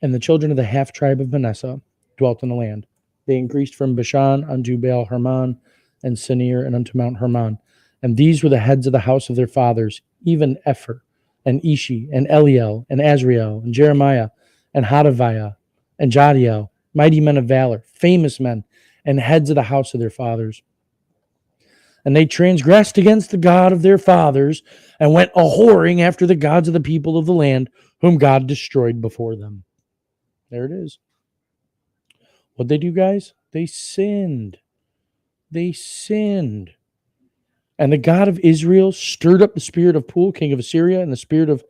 Speaker 1: And the children of the half tribe of Manasseh dwelt in the land. They increased from Bashan unto Baal Hermon and Sinir, and unto Mount Hermon. And these were the heads of the house of their fathers, even Epher and Ishi and Eliel and Azriel and Jeremiah and Hodaviah and Jadiel, mighty men of valor, famous men, and heads of the house of their fathers. And they transgressed against the God of their fathers, and went a-whoring after the gods of the people of the land, whom God destroyed before them. There it is. What'd they do, guys? They sinned. They sinned. And the God of Israel stirred up the spirit of Pul, king of Assyria, and the spirit of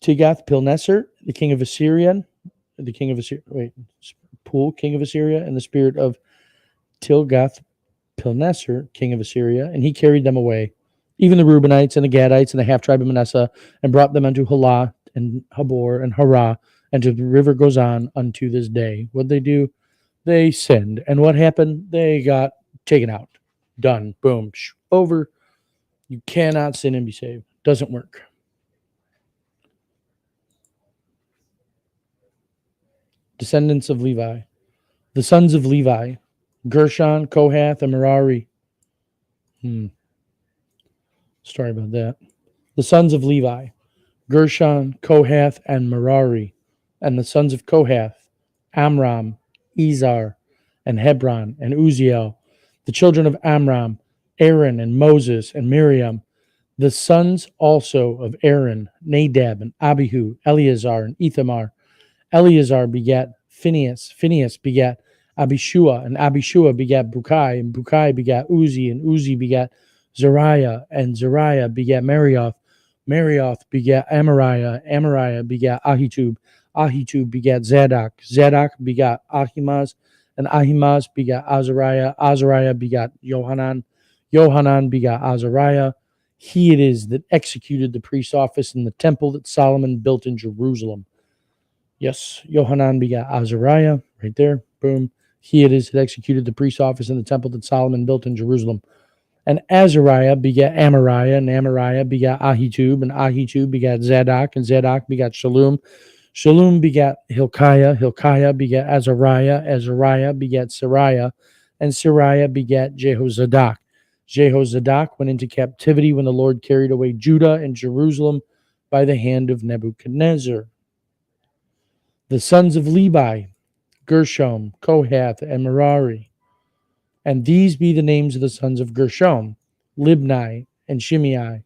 Speaker 1: Tiglath-Pilneser, the king of Assyria, Pul, king of Assyria, and the spirit of Tilgath-Pilneser, king of Assyria, and he carried them away, even the Reubenites and the Gadites and the half tribe of Manasseh, and brought them unto Halah and Habor and Harah, and to the river Gozan unto this day. What'd they do? They sinned. And what happened? They got taken out. Done. Boom. Over. You cannot sin and be saved. Doesn't work. Descendants of Levi. The sons of Levi, Gershon, Kohath, and Merari. Sorry about that. The sons of Levi, Gershon, Kohath, and Merari. And the sons of Kohath, Amram, Izhar, and Hebron, and Uziel. The children of Amram, Aaron, and Moses, and Miriam. The sons also of Aaron, Nadab, and Abihu, Eleazar, and Ithamar. Eleazar begat Phinehas. Phinehas begat Abishua, and Abishua begat Bukai, and Bukai begat Uzi, and Uzi begat Zariah, and Zariah begat Marioth. Marioth begat Amariah, Amariah begat Ahitub, Ahitub begat Zadok, Zadok begat Ahimaaz, and Ahimaaz begat Azariah, Azariah begat Johanan, Johanan begat Azariah, He it is that executed the priest's office in the temple that Solomon built in Jerusalem. Yes, Yohanan begat Azariah, right there, boom. He it is that executed the priest's office in the temple that Solomon built in Jerusalem. And Azariah begat Amariah, and Amariah begat Ahitub, and Ahitub begat Zadok, and Zadok begat Shallum. Shallum begat Hilkiah, Hilkiah begat Azariah, Azariah begat Sariah, and Sariah begat Jehozadak. Jehozadak went into captivity when the Lord carried away Judah and Jerusalem by the hand of Nebuchadnezzar. The sons of Levi, Gershom, Kohath, and Merari. And these be the names of the sons of Gershom, Libni, and Shimei.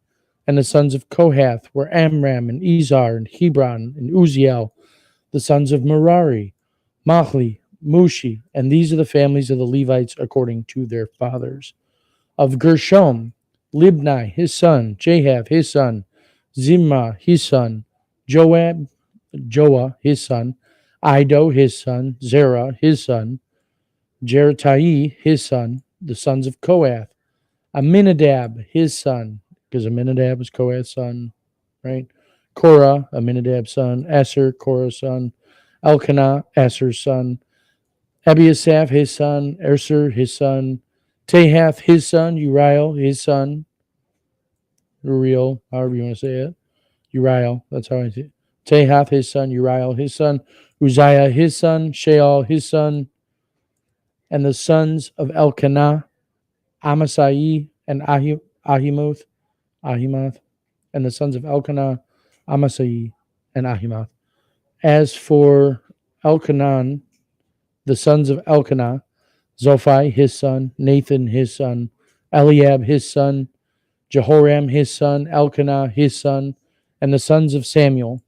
Speaker 1: And the sons of Kohath were Amram, and Izhar, and Hebron, and Uziel. The sons of Merari, Mahli, Mushi. And these are the families of the Levites according to their fathers. Of Gershom, Libni, his son, Jahath, his son, Zimra, his son, Joah, his son, Ido, his son, Zerah, his son, Jeretai, his son, the sons of Kohath, Aminadab, his son, because Aminadab was Kohath's son, right? Korah, Aminadab's son, Asher, Korah's son, Elkanah, Asher's son, Abiasaph, his son, Erser, his son, Tahath, his son, Uriel, his son, Uriel, however you want to say it, Uriel, that's how I say it. Tahath, his son, Uriel, his son, Uzziah, his son, Sheol, his son, and the sons of Elkanah, Amasai, and Ahimoth, and the sons of Elkanah, Amasai, and Ahimoth. As for Elkanah, the sons of Elkanah, Zophai, his son, Nathan, his son, Eliab, his son, Jehoram, his son, Elkanah, his son, and the sons of Samuel.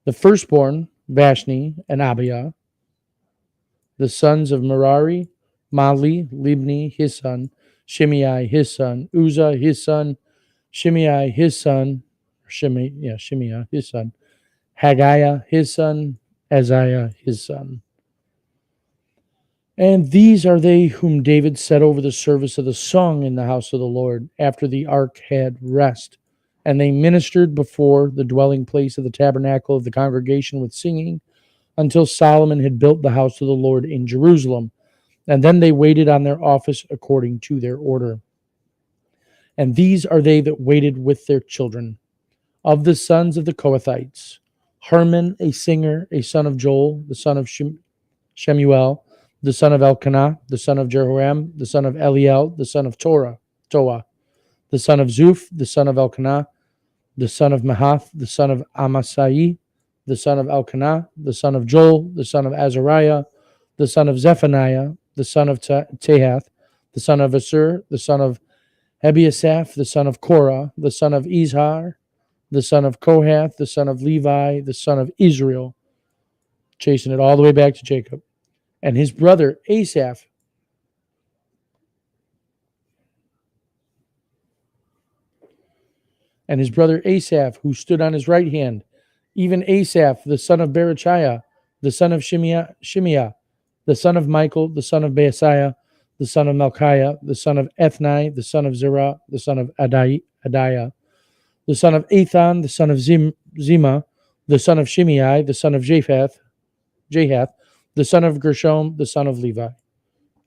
Speaker 1: The firstborn, Vashni, and Abiah. The sons of Merari, Mahli, Libni, his son, Shimei, his son, Uzzah, his son, Shimei, his son, Shimei, his son, Haggiah, his son, Azariah, his son. And these are they whom David set over the service of the song in the house of the Lord after the ark had rest. And they ministered before the dwelling place of the tabernacle of the congregation with singing until Solomon had built the house of the Lord in Jerusalem. And then they waited on their office according to their order. And these are they that waited with their children. Of the sons of the Kohathites, Herman, a singer, a son of Joel, the son of Shemuel, the son of Elkanah, the son of Jehoram, the son of Eliel, the son of Toah, the son of Zuph, the son of Elkanah, the son of Mahath, the son of Amasai, the son of Elkanah, the son of Joel, the son of Azariah, the son of Zephaniah, the son of Tahath, the son of Asur, the son of Ebiasaph, the son of Korah, the son of Izhar, the son of Kohath, the son of Levi, the son of Israel, chasing it all the way back to Jacob, and his brother Asaph, who stood on his right hand, even Asaph, the son of Berechiah, the son of Shimea, the son of Michael, the son of Baasiah, the son of Melchiah, the son of Ethni, the son of Zerah, the son of Adiah, the son of Ethan, the son of Zima, the son of Shimei, the son of Jahath, the son of Gershom, the son of Levi.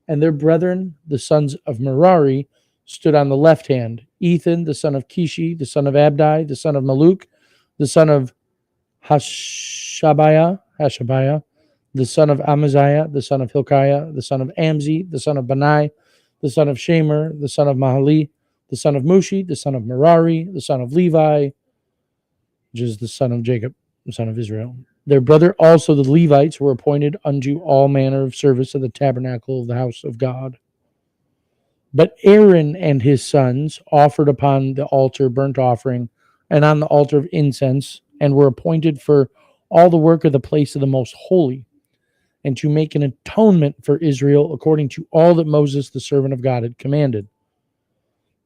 Speaker 1: And their brethren, the sons of Merari, stood on the left hand. Ethan, the son of Kishi, the son of Abdi, the son of Maluk, the son of Hashabiah, the son of Amaziah, the son of Hilkiah, the son of Amzi, the son of Benai, the son of Shamer, the son of Mahali, the son of Mushi, the son of Merari, the son of Levi, which is the son of Jacob, the son of Israel. Their brother also the Levites were appointed unto all manner of service of the tabernacle of the house of God. But Aaron and his sons offered upon the altar burnt offering and on the altar of incense, and were appointed for all the work of the place of the most holy, and to make an atonement for Israel according to all that Moses the servant of God had commanded.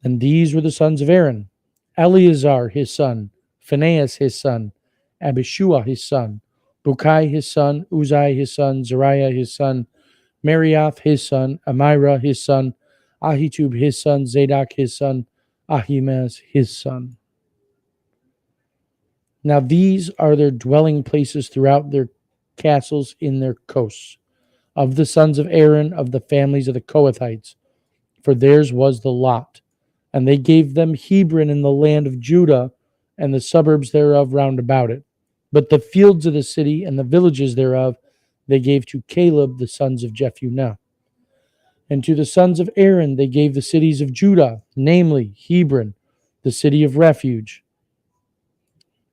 Speaker 1: And these were the sons of Aaron: Eleazar his son, Phinehas his son, Abishua his son, Bukai his son, Uzai his son, Zariah his son, Marioth his son, Amira his son, Ahitub his son, Zadok his son, Ahimaaz his son. Now these are their dwelling places throughout their castles in their coasts, of the sons of Aaron, of the families of the Kohathites, for theirs was the lot. And they gave them Hebron in the land of Judah, and the suburbs thereof round about it. But the fields of the city and the villages thereof they gave to Caleb the sons of Jephunneh. And to the sons of Aaron they gave the cities of Judah, namely Hebron, the city of refuge,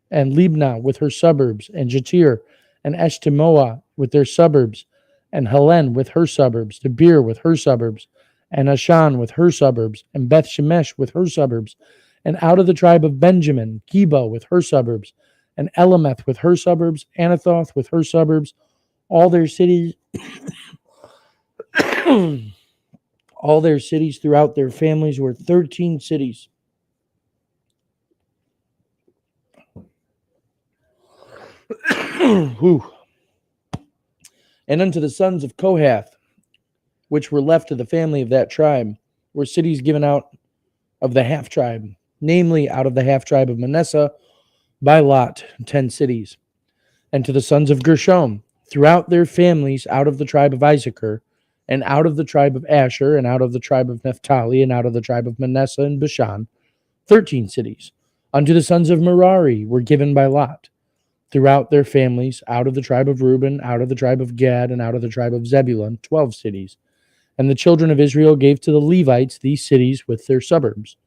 Speaker 1: and Libnah with her suburbs, and Jatir, and Eshtemoa with their suburbs, and Helen with her suburbs, Debir with her suburbs, and Ashan with her suburbs, and Beth Shemesh with her suburbs, and out of the tribe of Benjamin, Geba with her suburbs, and Elameth with her suburbs, Anathoth with her suburbs, all their cities, all their cities throughout their families were 13 cities. Whew. And unto the sons of Kohath, which were left of the family of that tribe, were cities given out of the half tribe, namely out of the half tribe of Manasseh, by lot, 10 cities. And to the sons of Gershom, throughout their families, out of the tribe of Issachar, and out of the tribe of Asher, and out of the tribe of Naphtali, and out of the tribe of Manasseh and Bashan, 13 cities. Unto the sons of Merari were given by lot, throughout their families, out of the tribe of Reuben, out of the tribe of Gad, and out of the tribe of Zebulun, 12 cities. And the children of Israel gave to the Levites these cities with their suburbs.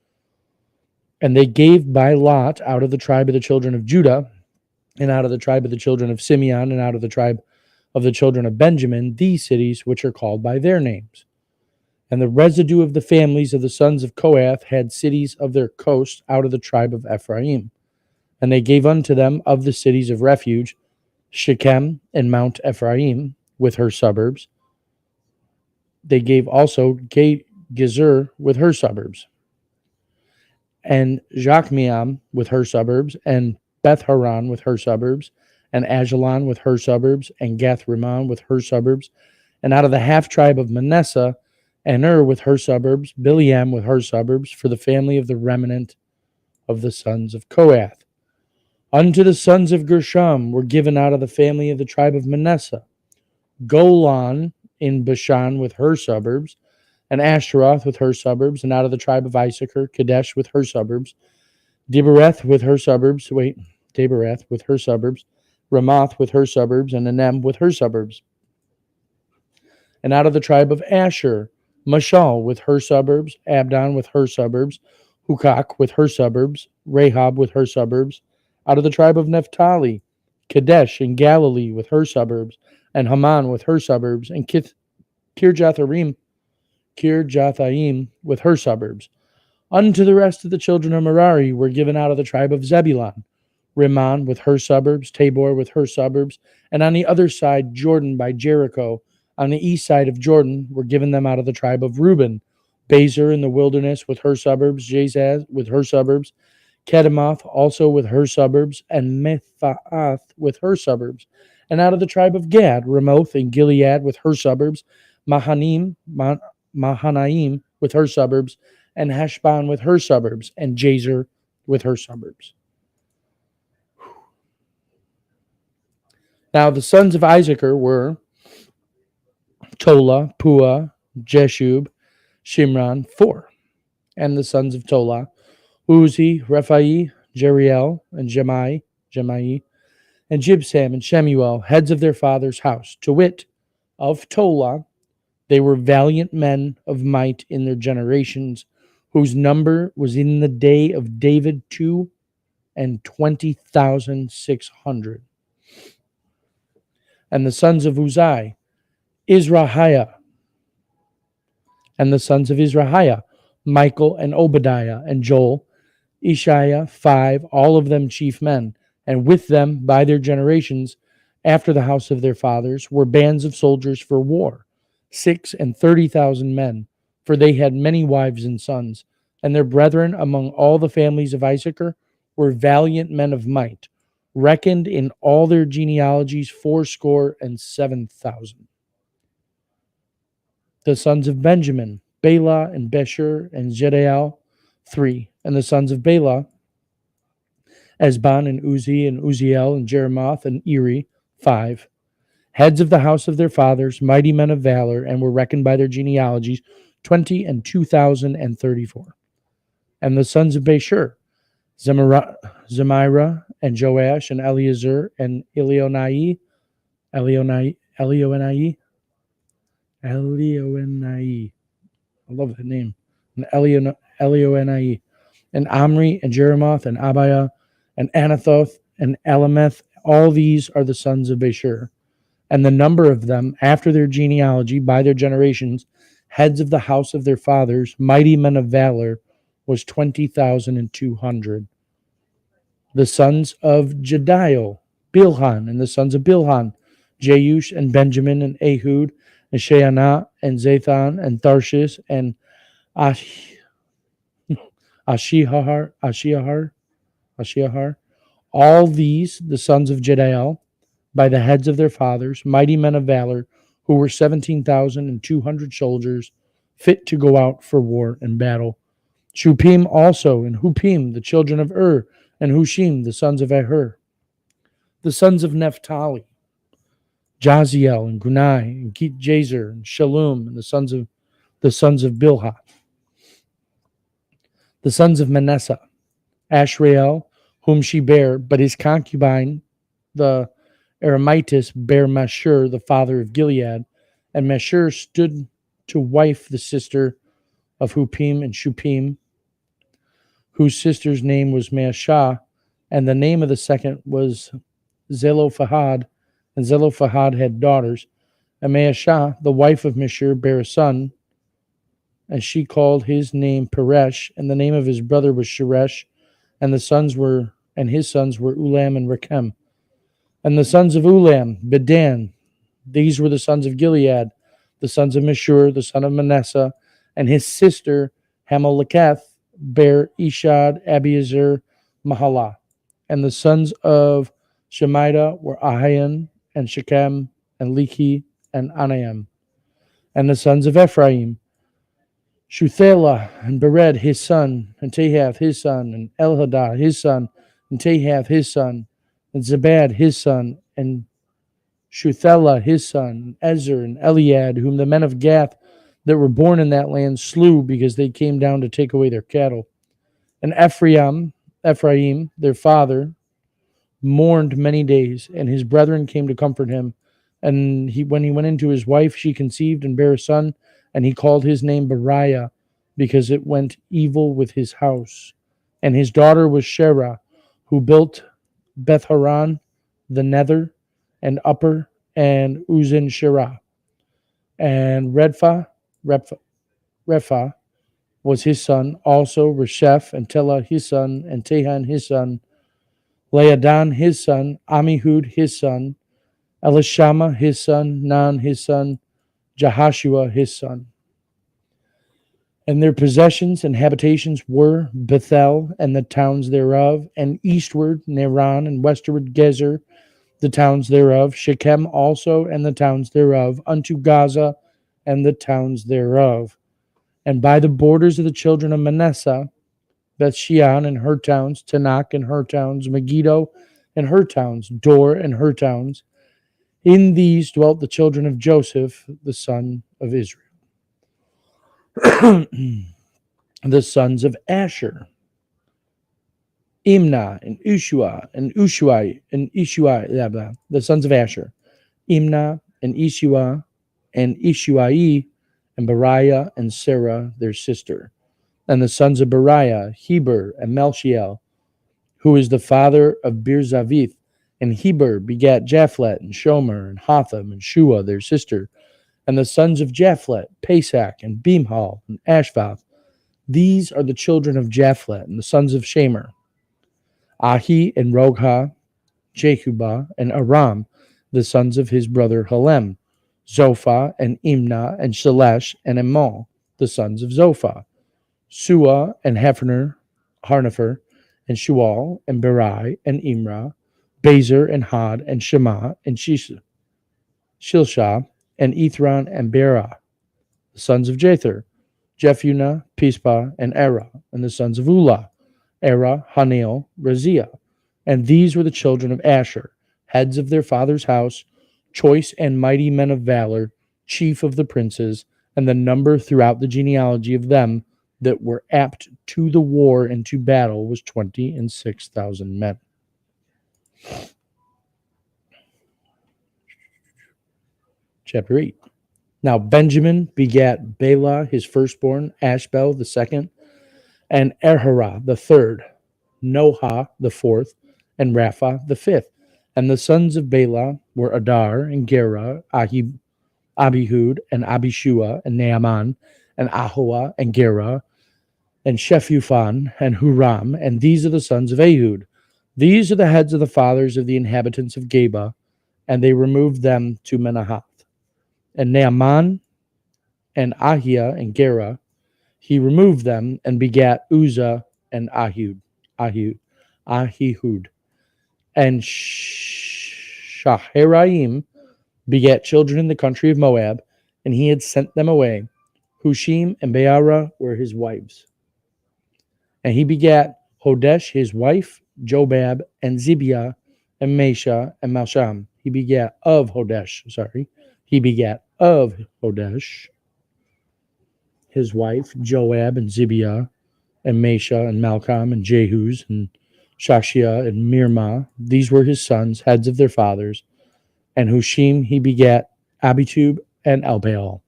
Speaker 1: And they gave by lot out of the tribe of the children of Judah, and out of the tribe of the children of Simeon, and out of the tribe of the children of Benjamin, these cities which are called by their names. And the residue of the families of the sons of Kohath had cities of their coast out of the tribe of Ephraim. And they gave unto them of the cities of refuge Shechem and Mount Ephraim with her suburbs. They gave also Gezer with her suburbs, and Jokmeam with her suburbs, and Beth Haran with her suburbs, and Ajalon with her suburbs, and Gath Rimmon with her suburbs, and out of the half tribe of Manasseh, Aner with her suburbs, Bileam with her suburbs, for the family of the remnant of the sons of Kohath. Unto the sons of Gershom were given out of the family of the tribe of Manasseh, Golan in Bashan with her suburbs, and Ashtaroth with her suburbs, and out of the tribe of Issachar, Kadesh with her suburbs, Debereth with her suburbs, Ramoth with her suburbs, and Anem with her suburbs. And out of the tribe of Asher, Mashal with her suburbs, Abdon with her suburbs, Hukok with her suburbs, Rahab with her suburbs. Out of the tribe of Naphtali, Kadesh in Galilee with her suburbs, and Haman with her suburbs, and Kirjathaim with her suburbs. Unto the rest of the children of Merari were given out of the tribe of Zebulun, Rimmon with her suburbs, Tabor with her suburbs, and on the other side Jordan by Jericho, on the east side of Jordan, were given them out of the tribe of Reuben, Bezer in the wilderness with her suburbs, Jazaz with her suburbs, Kedemoth also with her suburbs, and Mephaath with her suburbs. And out of the tribe of Gad, Ramoth and Gilead with her suburbs, Mahanaim with her suburbs, and Heshbon with her suburbs, and Jazer with her suburbs. Now the sons of Issachar were Tola, Pua, Jeshub, Shimron, 4. And the sons of Tola, Uzi, Rephai, Jeriel, and Jemai, and Jibsam, and Shemuel, heads of their father's house. To wit, of Tola, they were valiant men of might in their generations, whose number was in the day of David 2,20,600. And the sons of Uzai, Izrahiah. And the sons of Izrahiah, Michael and Obadiah and Joel, Ishiah, 5, all of them chief men. And with them, by their generations, after the house of their fathers, were bands of soldiers for war, 36,000 men, for they had many wives and sons. And their brethren among all the families of Issachar were valiant men of might, reckoned in all their genealogies 7,000. The sons of Benjamin, Bela and Besher and Jediel, 3. And the sons of Bela, Esban and Uzi and Uziel and Jeremoth and Eri, 5. Heads of the house of their fathers, mighty men of valor, and were reckoned by their genealogies, 20 and 2,034. And the sons of Bashur, Zemira and Joash and Eleazar and Elionai, Elionai. I love that name. And Elionai. And Omri and Jeremoth and Abiah and Anathoth and Alameth. All these are the sons of Bashur. And the number of them, after their genealogy, by their generations, heads of the house of their fathers, mighty men of valor, was 20,200. The sons of Jediel, Bilhan, and the sons of Bilhan, Jeush and Benjamin and Ehud, and Sheanah and Zathan and Tarshish and Ashiahar. All these, the sons of Jediel, by the heads of their fathers, mighty men of valor, who were 17,200 soldiers, fit to go out for war and battle. Shupim also, and Hupim, the children of and Hushim, the sons of Aher. The sons of Naphtali, Jaziel, and Gunai, and Jazer, and Shalom, and the sons of Bilhah. The sons of Manasseh, Ashrael, whom she bare, but his concubine, the Aramites, bare Mashur, the father of Gilead, and Mashur stood to wife the sister of Hupim and Shupim, whose sister's name was Maashah, and the name of the second was Zelophehad, and Zelophehad had daughters. And Maashah, the wife of Mashur, bare a son, and she called his name Peresh, and the name of his brother was Sheresh, and his sons were Ulam and Rechem. And the sons of Ulam, Bedan, these were the sons of Gilead, the sons of Mashur, the son of Manasseh, and his sister Hamaleketh bare Ishad, Abiezer, Mahalah. And the sons of Shemida were Ahian and Shechem and Lehi and Anaim. And the sons of Ephraim, Shuthelah and Bered his son, and Tahath his son, and Elhadah his son, and Tahath his son, and Zabad his son, and Shuthelah his son, and Ezer and Eliad, whom the men of Gath that were born in that land slew because they came down to take away their cattle. And Ephraim, their father, mourned many days, and his brethren came to comfort him. And when he went into his wife, she conceived and bare a son, and he called his name Beriah, because it went evil with his house. And his daughter was Sherah, who built Beth Haran, the nether, and upper, and Uzin Sherah. And Repha was his son, also Resheph, and Telah his son, and Tahan his son, Laadan his son, Amihud his son, Elishama his son, Nan his son, Jahashua his son. And their possessions and habitations were Bethel and the towns thereof, and eastward Neran, and westward Gezer, the towns thereof, Shechem also and the towns thereof, unto Gaza and the towns thereof. And by the borders of the children of Manasseh, Bethshean and her towns, Tanakh and her towns, Megiddo and her towns, Dor and her towns. In these dwelt the children of Joseph, the son of Israel. The sons of Asher, Imnah and Ushua and Ushuai and Ishuai, the sons of Asher, Imnah and Ishua and Ishuai, and Beriah and Sarah their sister. And the sons of Beriah, Heber and Melchiel, who is the father of Birzavith. And Heber begat Japhlet and Shomer and Hotham and Shua their sister. And the sons of Japhlet, Pesach and Bimhal and Ashvath. These are the children of Japhlet, and the sons of Shamer, Ahi and Rogha, Jehubah and Aram, the sons of his brother Halem, Zophah and Imnah and Shalesh and Emal, the sons of Zophah, Sua and Harnefer, and Shual and Berai and Imrah, Bezer and Had and Shema and Shilshah and Ithran and Berah, the sons of Jether, Jephunneh, Pispa, and Erah, and the sons of Ulah, Erah, Haneel, Raziah. And these were the children of Asher, heads of their father's house, choice and mighty men of valor, chief of the princes, and the number throughout the genealogy of them that were apt to the war and to battle was 26,000 men. Chapter 8. Now Benjamin begat Bela his firstborn, Ashbel the second, and Erherah the third, Noha the fourth, and Rapha the fifth. And the sons of Bela were Adar and Gera, Abihud and Abishua and Naaman and Ahoa and Gera and Shephufan and Huram. And these are the sons of Ehud. These are the heads of the fathers of the inhabitants of Geba, and they removed them to Menahath. And Naaman and Ahia and Gera, he removed them and begat Uzzah and Ahihud. And Shaharaim begat children in the country of Moab, and he had sent them away. Hushim and Beara were his wives. And he begat Hodesh his wife, Jobab, and Zibiah, and Mesha, and Malsham. He begat of Hodesh his wife, Joab, and Zibiah, and Mesha, and Malcolm, and Jehuz, and Shashia, and Mirma. These were his sons, heads of their fathers. And Hushim he begat Abitub and Elpaal.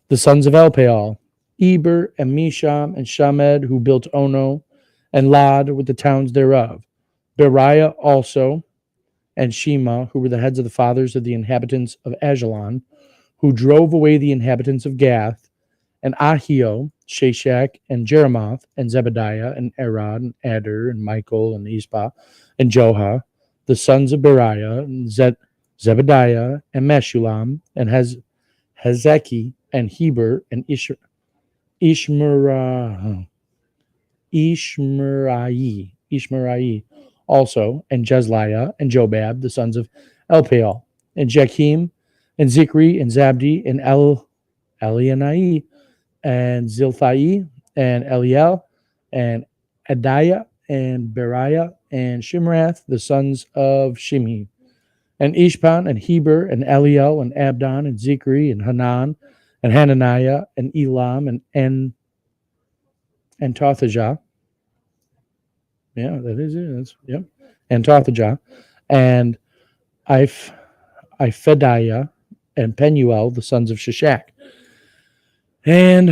Speaker 1: The sons of Elpaal, Eber, and Misham, and Shamed, who built Ono, and Lod with the towns thereof. Beriah also, and Shema, who were the heads of the fathers of the inhabitants of Ajalon, who drove away the inhabitants of Gath, and Ahio, Shashak, and Jeremoth, and Zebediah, and Arad, and Adar, and Michael, and Ispa, and Joha, the sons of Beriah, and Zebediah, and Meshullam, and Hezeki, and Heber, and Ishmerai also, and Jezliah, and Jobab, the sons of Elpaal, and Jechim, and Zikri, and Zabdi, and Elianai, and Zilthai, and Eliel, and Adiah, and Beriah, and Shimrath, the sons of Shimhi, and Ishpan, and Heber, and Eliel, and Abdon, and Zikri, and Hanan, and Hananiah, and Elam, and Tothajah. Yeah, that is it. Yep. And Tothajah, and Iphediah, and Penuel, the sons of Shishak, and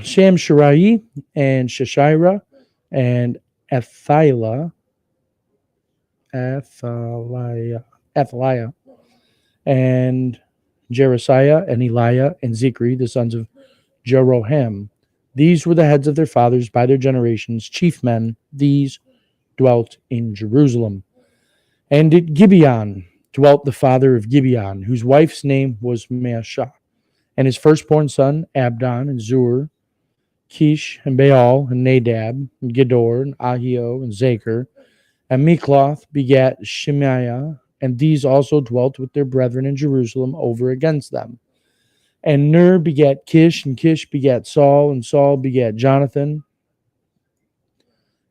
Speaker 1: Shamsharai, and Shashira, and Athaliah, and Jerasiah, and Eliah, and Zikri, the sons of Jeroham. These were the heads of their fathers by their generations, chief men. These dwelt in Jerusalem. And at Gibeon dwelt the father of Gibeon, whose wife's name was Maashah, and his firstborn son Abdon, and Zur, Kish, and Baal, and Nadab, and Gedor, and Ahio, and Zachar. And Mikloth begat Shemaiah, and these also dwelt with their brethren in Jerusalem over against them. And Ner begat Kish, and Kish begat Saul, and Saul begat Jonathan,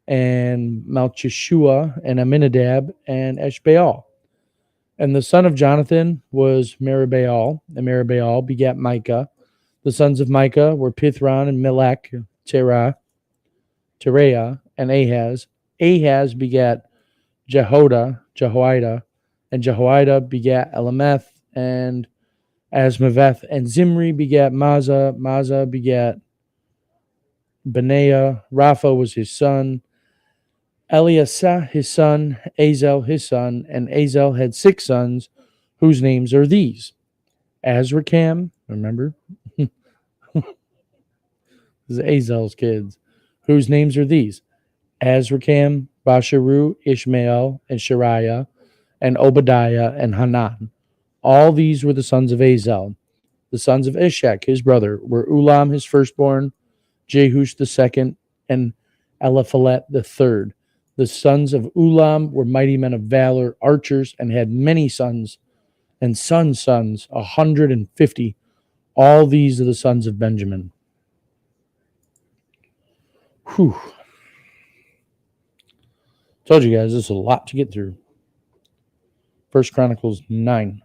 Speaker 1: and Malchishua, and Aminadab, and Eshbaal. And the son of Jonathan was Meribaal, and Meribaal begat Micah. The sons of Micah were Pithron, and Melech, Terah, and Ahaz. Ahaz begat Jehoiada, and Jehoiada begat Elameth, and Asmaveth, and Zimri begat Maza. Maza begat Benaiah. Rapha was his son. Eliasah his son, Azel his son, and Azel had 6 sons, whose names are these: Azrikam, remember? This is Azel's kids, whose names are these: Azrikam, Basharu, Ishmael, and Shariah, and Obadiah, and Hanan. All these were the sons of Azel. The sons of Ishak, his brother, were Ulam, his firstborn, Jehush the second, and Eliphalet the third. The sons of Ulam were mighty men of valor, archers, and had many sons, and sons, 150. All these are the sons of Benjamin. Whew. Told you guys, this is a lot to get through. 1 Chronicles 9.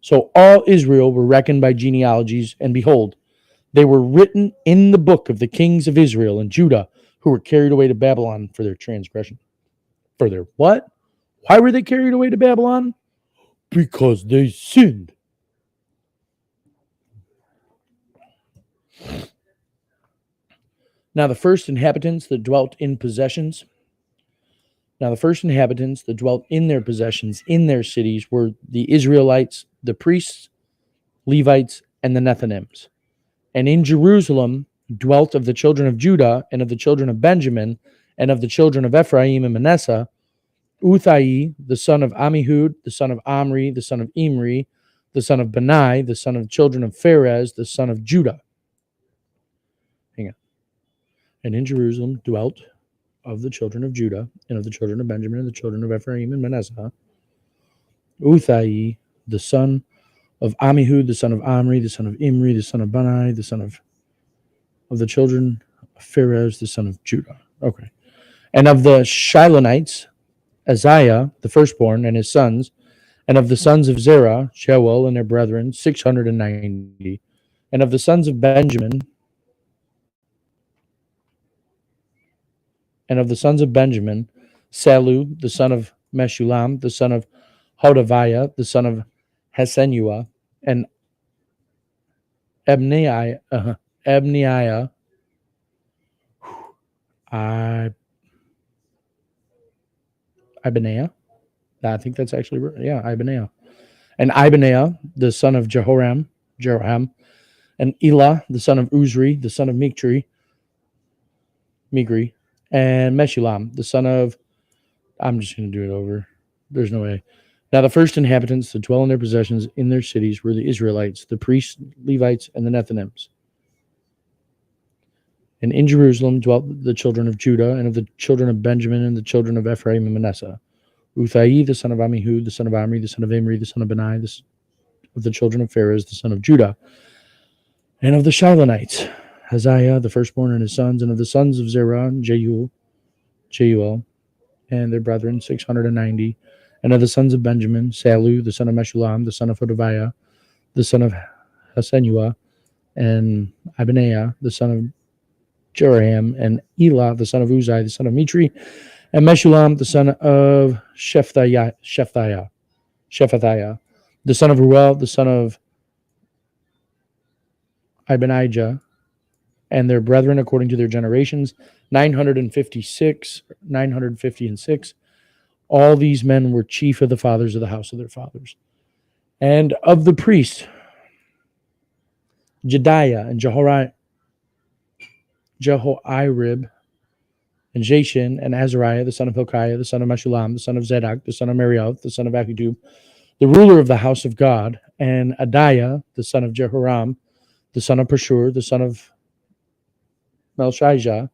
Speaker 1: So all Israel were reckoned by genealogies, and behold, they were written in the book of the kings of Israel and Judah, who were carried away to Babylon for their transgression. For their what? Why were they carried away to Babylon? Because they sinned. Now the first inhabitants that dwelt in possessions, now the first inhabitants that dwelt in their possessions in their cities were the Israelites, the priests, Levites, and the Nethinims. And in Jerusalem dwelt of the children of Judah and of the children of Benjamin and of the children of Ephraim and Manasseh, Uthai, the son of Ammihud, the son of Omri, the son of Imri, the son of Benai, the son of children of Pharez, the son of Judah. Hang on. And in Jerusalem dwelt of the children of Judah and of the children of Benjamin and the children of Ephraim and Manasseh, Uthai, the son of Ammihud, the son of Omri, the son of Imri, the son of Benai, the son of the children of Pharez, the son of Judah. Okay. And of the Shilonites, Isaiah, the firstborn, and his sons, and of the sons of Zerah, Sheuel and their brethren, 690. And of the sons of Benjamin, Salu, the son of Meshulam, the son of Hodaviah, the son of Hasenua, and Ebneiah, Ibanea. I think that's actually, Ibanea. And Ibanea, the son of Jehoram, and Elah, the son of Uzri, the son of Migri, and Meshulam, the son of, I'm just going to do it over. There's no way. Now the first inhabitants that dwell in their possessions in their cities were the Israelites, the priests, Levites, and the Nethinims. And in Jerusalem dwelt the children of Judah and of the children of Benjamin and the children of Ephraim and Manasseh. Uthai, the son of Ammihud, the son of Omri, the son of Imri, the son of Benai, of the children of Pharez, the son of Judah. And of the Shilonites, Isaiah, the firstborn, and his sons, and of the sons of Zerah, Jeuel, and their brethren, 690. And of the sons of Benjamin, Salu, the son of Meshulam, the son of Hodaviah, the son of Hasenua, and Ibanea, the son of Jeroham, and Elah, the son of Uzai, the son of Mitri, and Meshulam, the son of Shephatiah, the son of Ruel, the son of Ibanijah, and their brethren according to their generations, 950 and 6. All these men were chief of the fathers of the house of their fathers. And of the priests, Jediah and Jehoiarib and Jashin and Azariah, the son of Hilkiah, the son of Meshulam, the son of Zadok, the son of Merioth, the son of Ahitub, the ruler of the house of God, and Adiah, the son of Jehoram, the son of Pashur, the son of Malchijah,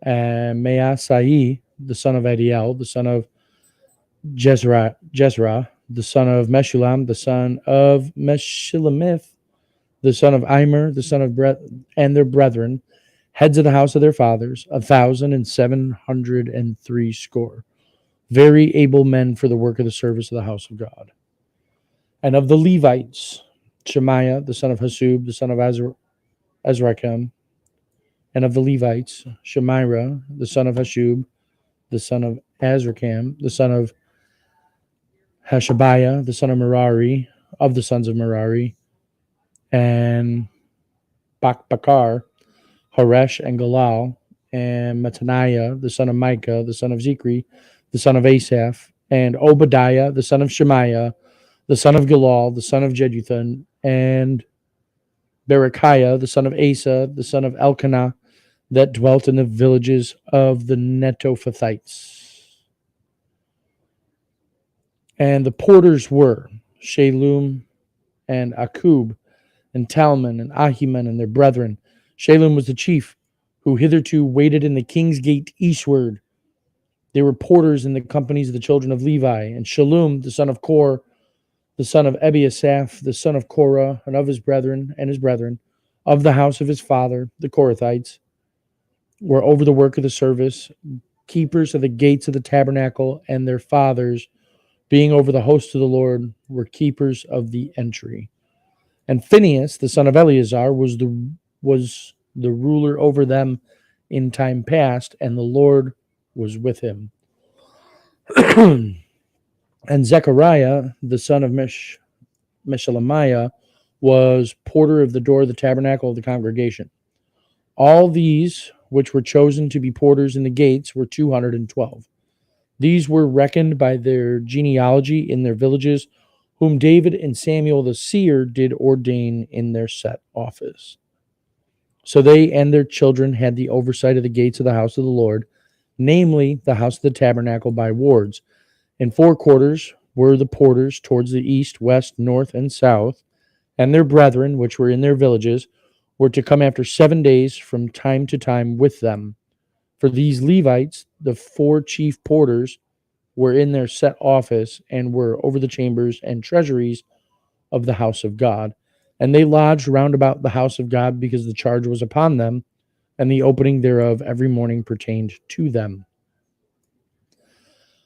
Speaker 1: and Maasai, the son of Adiel, the son of Jezrah, the son of Meshulam, the son of Meshilemith, the son of Immer, the son of and their brethren, heads of the house of their fathers, 1,703 score, very able men for the work of the service of the house of God. And of the Levites, Shemaiah, the son of Hasub, the son of Azrikam, and of the Levites, Shemira, the son of Hashub, the son of Azrikam, the son of Hashabiah, the son of Merari, of the sons of Merari, and Bakbakar, Haresh, and Galal, and Mattaniah, the son of Micah, the son of Zikri, the son of Asaph, and Obadiah, the son of Shemaiah, the son of Galal, the son of Jeduthun, and Berechiah, the son of Asa, the son of Elkanah, that dwelt in the villages of the Netophathites. And the porters were Shalom and Akub and Talman and Ahiman and their brethren. Shalom was the chief, who hitherto waited in the king's gate eastward. They were porters in the companies of the children of Levi. And Shalom, the son of Kor, the son of Ebiasaph, the son of Korah, and of his brethren, of the house of his father, the Korathites, were over the work of the service, keepers of the gates of the tabernacle, and their fathers, being over the host of the Lord, were keepers of the entry. And Phinehas, the son of Eleazar, was the ruler over them in time past, and the Lord was with him. And Zechariah, the son of Meshelemiah, was porter of the door of the tabernacle of the congregation. All these which were chosen to be porters in the gates were 212. These were reckoned by their genealogy in their villages, whom David and Samuel the seer did ordain in their set office. So they and their children had the oversight of the gates of the house of the Lord, namely the house of the tabernacle by wards. In 4 quarters were the porters towards the east, west, north, and south, and their brethren, which were in their villages, were to come after 7 days from time to time with them. For these Levites, the 4 chief porters, were in their set office and were over the chambers and treasuries of the house of God. And they lodged round about the house of God because the charge was upon them, and the opening thereof every morning pertained to them.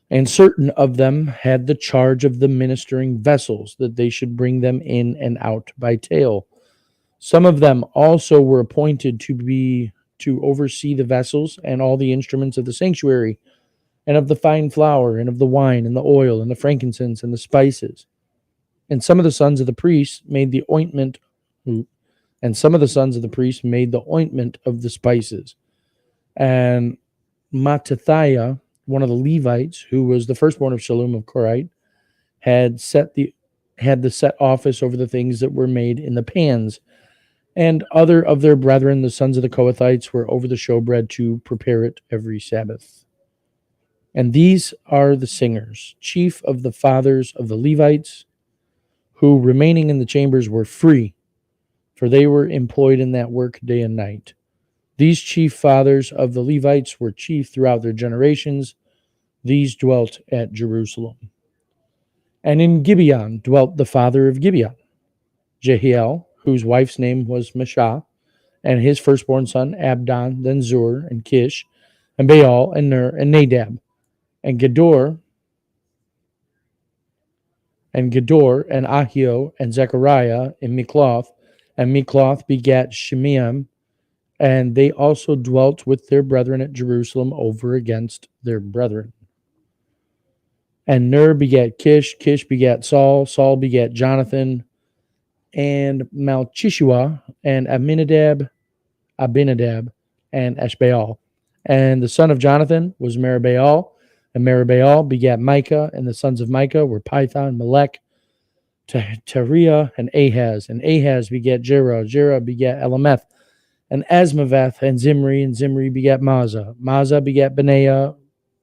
Speaker 1: And certain of them had the charge of the ministering vessels, that they should bring them in and out by tale. Some of them also were appointed to oversee the vessels and all the instruments of the sanctuary, and of the fine flour, and of the wine, and the oil, and the frankincense, and the spices. And some of the sons of the priests made the ointment, and some of the sons of the priests made the ointment of the spices. And Mattathiah, one of the Levites, who was the firstborn of Shallum of Korite, had the set office over the things that were made in the pans. And other of their brethren, the sons of the Kohathites, were over the showbread to prepare it every Sabbath. And these are the singers, chief of the fathers of the Levites, who remaining in the chambers were free, for they were employed in that work day and night. These chief fathers of the Levites were chief throughout their generations. These dwelt at Jerusalem. And in Gibeon dwelt the father of Gibeon, Jehiel, whose wife's name was Meshah, and his firstborn son Abdon, then Zur, and Kish, and Baal, and Ner, and Nadab, and Gedor, and Ahio, and Zechariah, and Mikloth begat Shimeam, and they also dwelt with their brethren at Jerusalem over against their brethren. And Ner begat Kish begat Saul begat Jonathan, and Malchishua, and Abinadab, and Eshbaal. And the son of Jonathan was Meribaal, and Meribaal begat Micah, and the sons of Micah were Python, Melech, Teriah, and Ahaz begat Jerah begat Elameth, and Asmaveth, and Zimri begat Mazah begat Benaiah,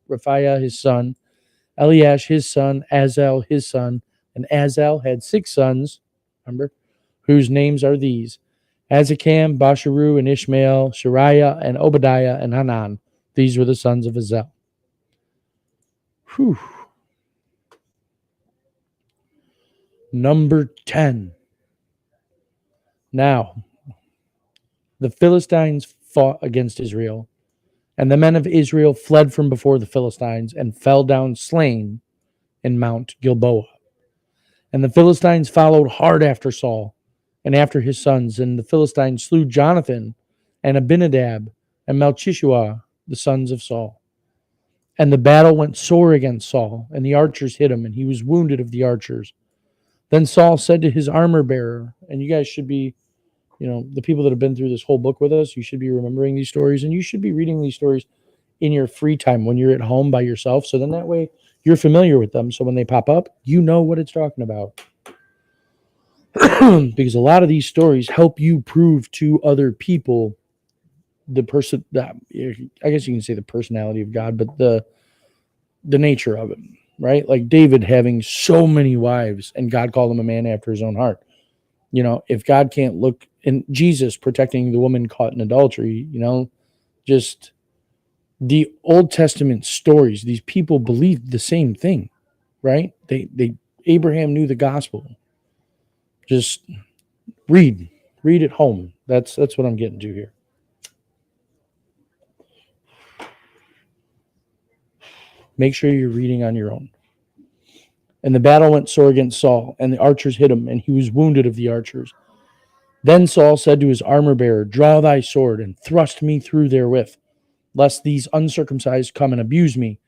Speaker 1: Raphiah his son, Eliash his son, Azel his son, and Azel had 6 sons, remember, whose names are these: Azikam, Basharu, and Ishmael, Shariah, and Obadiah, and Hanan. These were the sons of Azel. Whew. Number 10. Now, the Philistines fought against Israel, and the men of Israel fled from before the Philistines and fell down slain in Mount Gilboa. And the Philistines followed hard after Saul and after his sons, and the Philistines slew Jonathan and Abinadab and Malchishua, the sons of Saul. And the battle went sore against Saul, and the archers hit him, and he was wounded of the archers. Then Saul said to his armor bearer, and you guys should be, the people that have been through this whole book with us, you should be remembering these stories, and you should be reading these stories in your free time when you're at home by yourself. So then that way you're familiar with them. So when they pop up, you know what it's talking about. Because a lot of these stories help you prove to other people the person that, I guess you can say the personality of God, but the nature of it, right? Like David having so many wives, and God called him a man after his own heart. If God can't look, and Jesus protecting the woman caught in adultery, just the Old Testament stories, these people believed the same thing, right? They Abraham knew the gospel. Just read Read at home. That's what I'm getting to here. Make sure you're reading on your own. And the battle went sore against Saul, and the archers hit him, and he was wounded of the archers. Then Saul said to his armor bearer, Draw thy sword, and thrust me through therewith, lest these uncircumcised come and abuse me.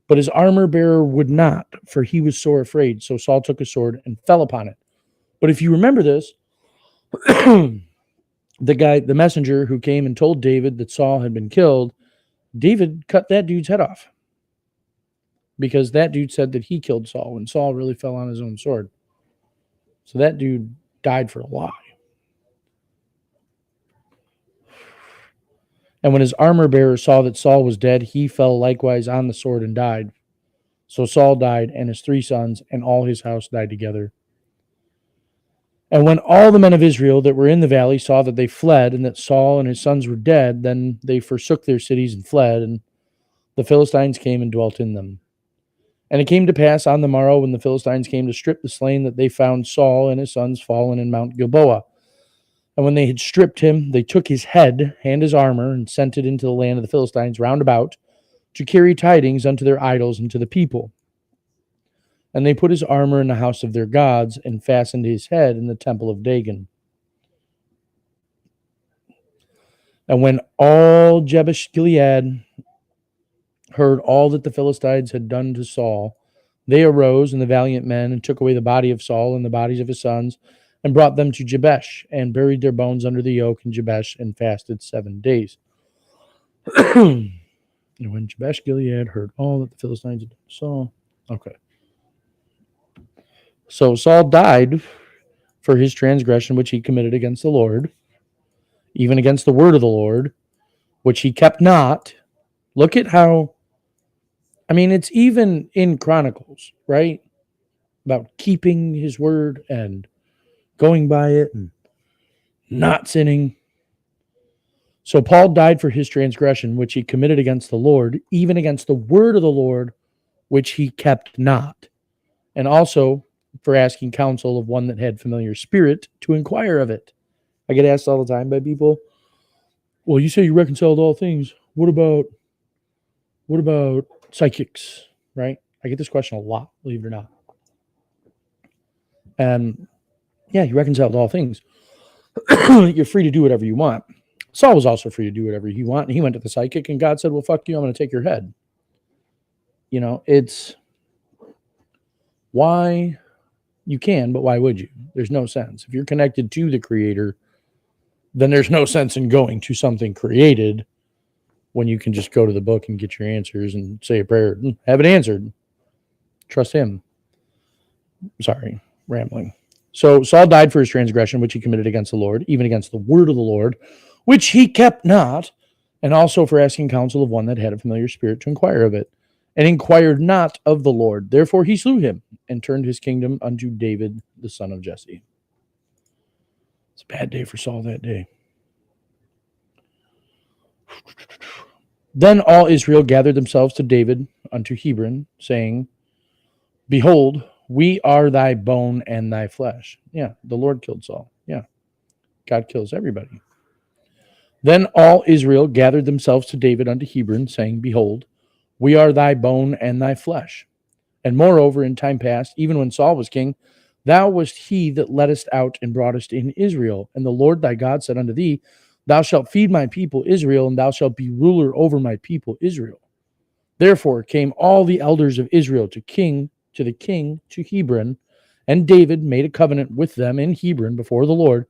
Speaker 1: But his armor bearer would not, for he was sore afraid. So Saul took a sword and fell upon it. But if you remember this, the messenger who came and told David that Saul had been killed, David cut that dude's head off. Because that dude said that he killed Saul when Saul really fell on his own sword. So that dude died for a lie. And when his armor bearer saw that Saul was dead, he fell likewise on the sword and died. So Saul died, and his 3 sons, and all his house died together. And when all the men of Israel that were in the valley saw that they fled, and that Saul and his sons were dead, then they forsook their cities and fled, and the Philistines came and dwelt in them. And it came to pass on the morrow, when the Philistines came to strip the slain, that they found Saul and his sons fallen in Mount Gilboa. And when they had stripped him, they took his head and his armor, and sent it into the land of the Philistines round about, to carry tidings unto their idols and to the people. And they put his armor in the house of their gods, and fastened his head in the temple of Dagon. And when all Jabesh Gilead heard all that the Philistines had done to Saul, they arose, and the valiant men, and took away the body of Saul and the bodies of his sons, and brought them to Jabesh, and buried their bones under the oak in Jabesh, and fasted 7 days. And when Jabesh Gilead heard all that the Philistines had done to Saul, okay. So Saul died for his transgression which he committed against the Lord, even against the word of the Lord, which he kept not. Look at how, it's even in Chronicles, right? About keeping his word and going by it and not sinning. So Paul died for his transgression, which he committed against the Lord, even against the word of the Lord, which he kept not. And also for asking counsel of one that had familiar spirit to inquire of it. I get asked all the time by people, well, you say you reconciled all things. What about psychics, right? I get this question a lot, believe it or not. And yeah, you reconciled all things. You're free to do whatever you want. Saul was also free to do whatever he wanted. He went to the psychic, and God said, well, fuck you, I'm going to take your head. It's why you can, but why would you? There's no sense. If you're connected to the Creator, then there's no sense in going to something created when you can just go to the book and get your answers and say a prayer and have it answered. Trust him. Sorry, rambling. So Saul died for his transgression, which he committed against the Lord, even against the word of the Lord, which he kept not, and also for asking counsel of one that had a familiar spirit to inquire of it, and inquired not of the Lord. Therefore he slew him, and turned his kingdom unto David, the son of Jesse. It's a bad day for Saul that day. Then all Israel gathered themselves to David unto Hebron, saying, Behold, we are thy bone and thy flesh. Yeah, the Lord killed Saul. Yeah, God kills everybody. Then all Israel gathered themselves to David unto Hebron, saying, Behold, we are thy bone and thy flesh. And moreover, in time past, even when Saul was king, thou wast he that leddest out and broughtest in Israel. And the Lord thy God said unto thee, Thou shalt feed my people Israel, and thou shalt be ruler over my people Israel. Therefore came all the elders of Israel to the king to Hebron, and David made a covenant with them in Hebron before the Lord,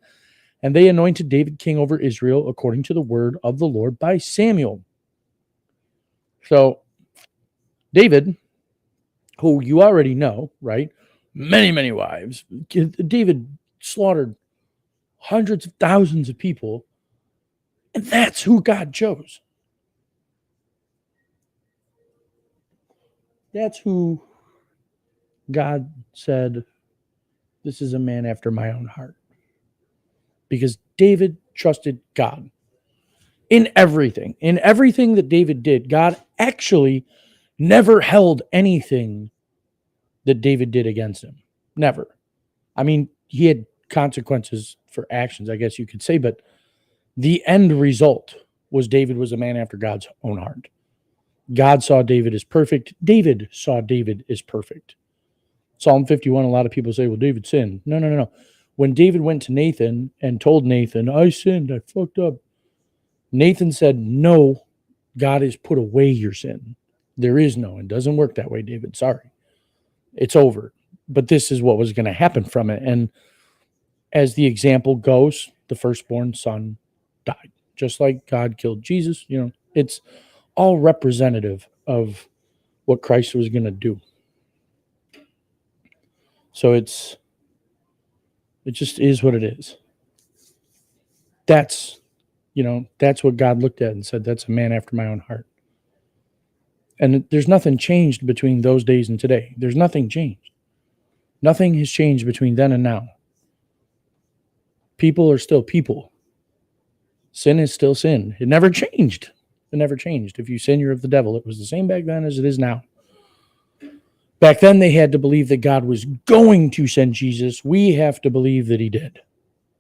Speaker 1: and they anointed David king over Israel according to the word of the Lord by Samuel. So David, who you already know, right? Many, many wives. David slaughtered hundreds of thousands of people, and that's who God chose. That's who God said, this is a man after my own heart. Because David trusted God in everything. In everything that David did, God actually never held anything that David did against him. Never. He had consequences for actions, I guess you could say, but the end result was David was a man after God's own heart. God saw David as perfect. David saw David as perfect. Psalm 51, a lot of people say, well, David sinned. No. When David went to Nathan and told Nathan, I sinned, I fucked up, Nathan said, no, God has put away your sin. There is no, it doesn't work that way, David. Sorry. It's over. But this is what was going to happen from it. And as the example goes, the firstborn son died. Just like God killed Jesus, it's all representative of what Christ was going to do. So it just is what it is. That's what God looked at and said, that's a man after my own heart. And there's nothing changed between those days and today. There's nothing changed. Nothing has changed between then and now. People are still people. Sin is still sin. It never changed. It never changed. If you sin, you're of the devil. It was the same back then as it is now. Back then, they had to believe that God was going to send Jesus. We have to believe that he did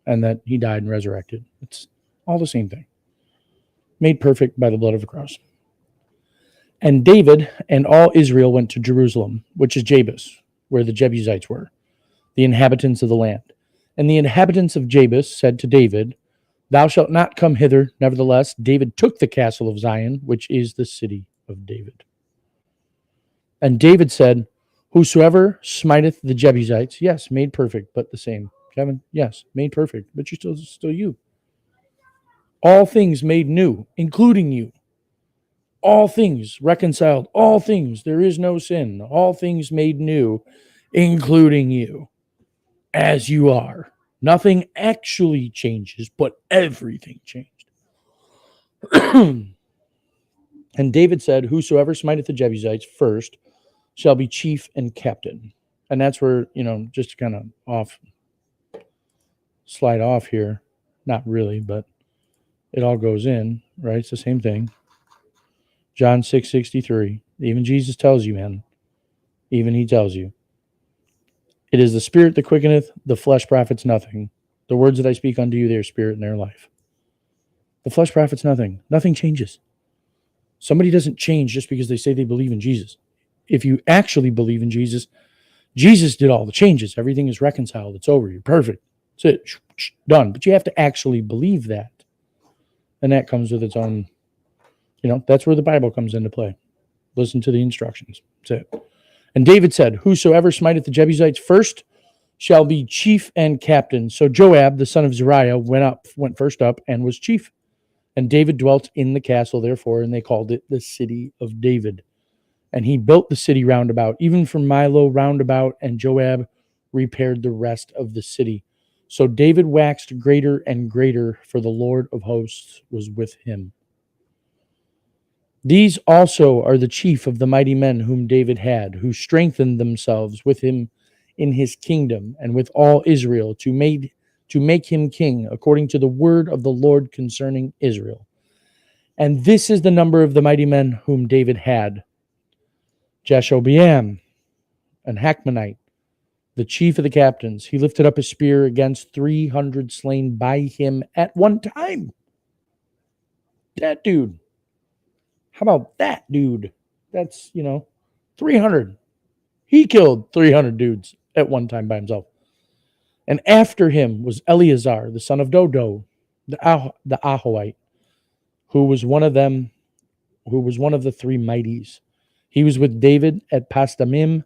Speaker 1: and that he died and resurrected. It's all the same thing. Made perfect by the blood of the cross. And David and all Israel went to Jerusalem, which is Jebus, where the Jebusites were, the inhabitants of the land. And the inhabitants of Jebus said to David, thou shalt not come hither. Nevertheless, David took the castle of Zion, which is the city of David. And David said, whosoever smiteth the Jebusites, yes, made perfect, but the same. Kevin, yes, made perfect, but you're still you. All things made new, including you. All things reconciled, all things, there is no sin. All things made new, including you, as you are. Nothing actually changes, but everything changed. And David said, whosoever smiteth the Jebusites first shall be chief and captain. And that's where, just to kind of slide off here. Not really, but it all goes in, right? It's the same thing. John 6:63. Even Jesus tells you, man. Even he tells you. It is the spirit that quickeneth, the flesh profits nothing. The words that I speak unto you, they are spirit and their life. The flesh profits nothing. Nothing changes. Somebody doesn't change just because they say they believe in Jesus. If you actually believe in Jesus, Jesus did all the changes. Everything is reconciled. It's over. You're perfect. That's it. Done. But you have to actually believe that. And that comes with its own, that's where the Bible comes into play. Listen to the instructions. That's it. And David said, whosoever smiteth the Jebusites first shall be chief and captain. So Joab, the son of Zeruiah, went first up and was chief. And David dwelt in the castle, therefore, and they called it the city of David. And he built the city round about, even from Milo round about, and Joab repaired the rest of the city. So David waxed greater and greater, for the Lord of hosts was with him. These also are the chief of the mighty men whom David had, who strengthened themselves with him in his kingdom, and with all Israel, to make him king, according to the word of the Lord concerning Israel. And this is the number of the mighty men whom David had: Jashobeam, an Hachmonite, the chief of the captains. He lifted up a spear against 300 slain by him at one time. That dude. How about that dude? That's, 300. He killed 300 dudes at one time by himself. And after him was Eleazar, the son of Dodo, the Ahoite, who was one of the three mighties. He was with David at Pasdamim,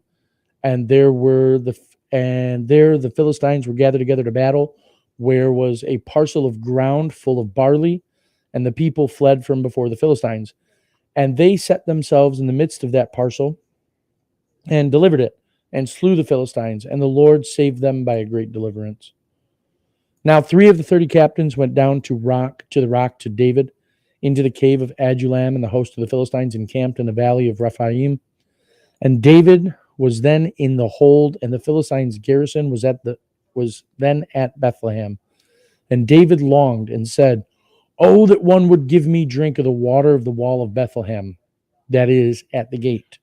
Speaker 1: and there the Philistines were gathered together to battle, where was a parcel of ground full of barley, and the people fled from before the Philistines. And they set themselves in the midst of that parcel and delivered it, and slew the Philistines, and the Lord saved them by a great deliverance. Now 3 of the 30 captains went down to the rock to David, into the cave of Adullam, and the host of the Philistines encamped in the valley of Rephaim. And David was then in the hold, and the Philistines' garrison was then at Bethlehem. And David longed and said, oh, that one would give me drink of the water of the wall of Bethlehem, that is, at the gate.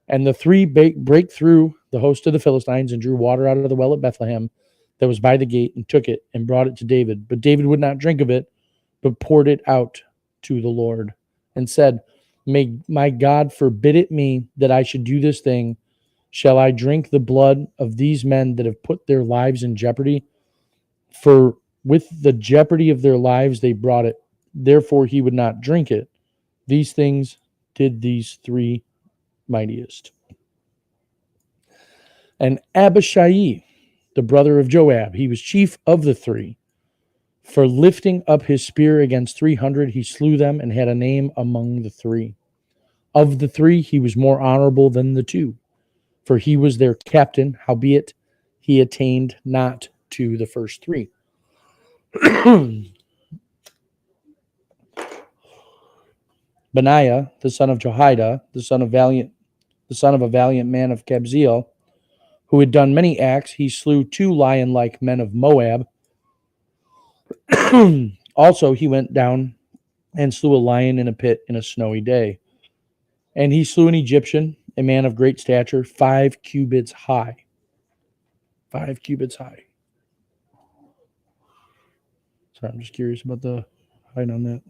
Speaker 1: And the 3 break through the host of the Philistines and drew water out of the well at Bethlehem, that was by the gate, and took it and brought it to David. But David would not drink of it, but poured it out to the Lord, and said, May my God forbid it me that I should do this thing. Shall I drink the blood of these men that have put their lives in jeopardy? For with the jeopardy of their lives they brought it. Therefore he would not drink it. These things did these three mightiest. And Abishai, the brother of Joab, he was chief of the three. For lifting up his spear against 300, he slew them and had a name among the three. Of the three, he was more honorable than the two, for he was their captain, howbeit he attained not to the first three. Benaiah, the son of Jehoiada, the son of a valiant man of Kabzeel, who had done many acts, he slew 2 lion-like men of Moab. Also he went down and slew a lion in a pit in a snowy day. And he slew an Egyptian, a man of great stature, 5 cubits high. 5 cubits high. Sorry, I'm just curious about the height on that.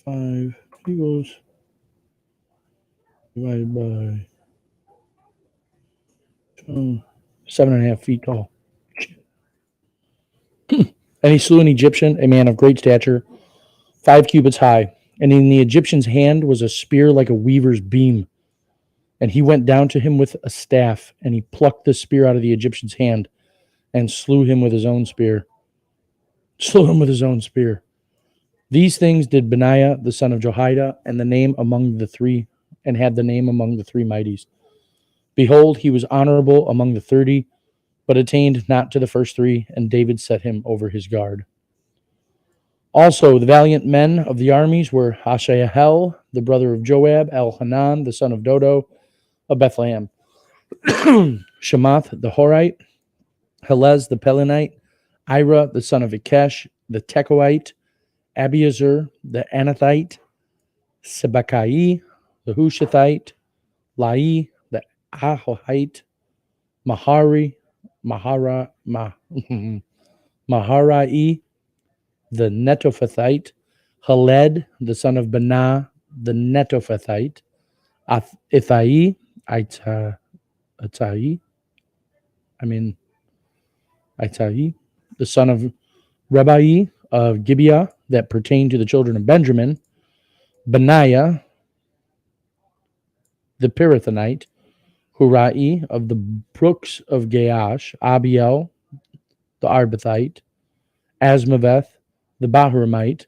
Speaker 1: 5 equals divided by 7.5 feet tall. And he slew an Egyptian, a man of great stature, 5 cubits high. And in the Egyptian's hand was a spear like a weaver's beam. And he went down to him with a staff, and he plucked the spear out of the Egyptian's hand, and slew him with his own spear. These things did Benaiah the son of Jehoiada, and the name among the three, and had the name among the three mighties. Behold, he was honorable among the 30, but attained not to the first three, and David set him over his guard. Also, the valiant men of the armies were Asahel, the brother of Joab, Elhanan, the son of Dodo, of Bethlehem, Shemath the Horite, Helez the Pelonite, Ira the son of Ikesh, the Tekoite, Abiezer the Anathite, Sibbecai the Hushathite, Lai the Ahohite, Maharai the Netophathite, Heled the son of Benah the Netophathite, Itai, the son of Rebai of Gibeah, that pertained to the children of Benjamin, Benaiah, the Pirathonite, Hurai of the brooks of Gaash, Abiel, the Arbathite, Asmaveth, the Bahurimite,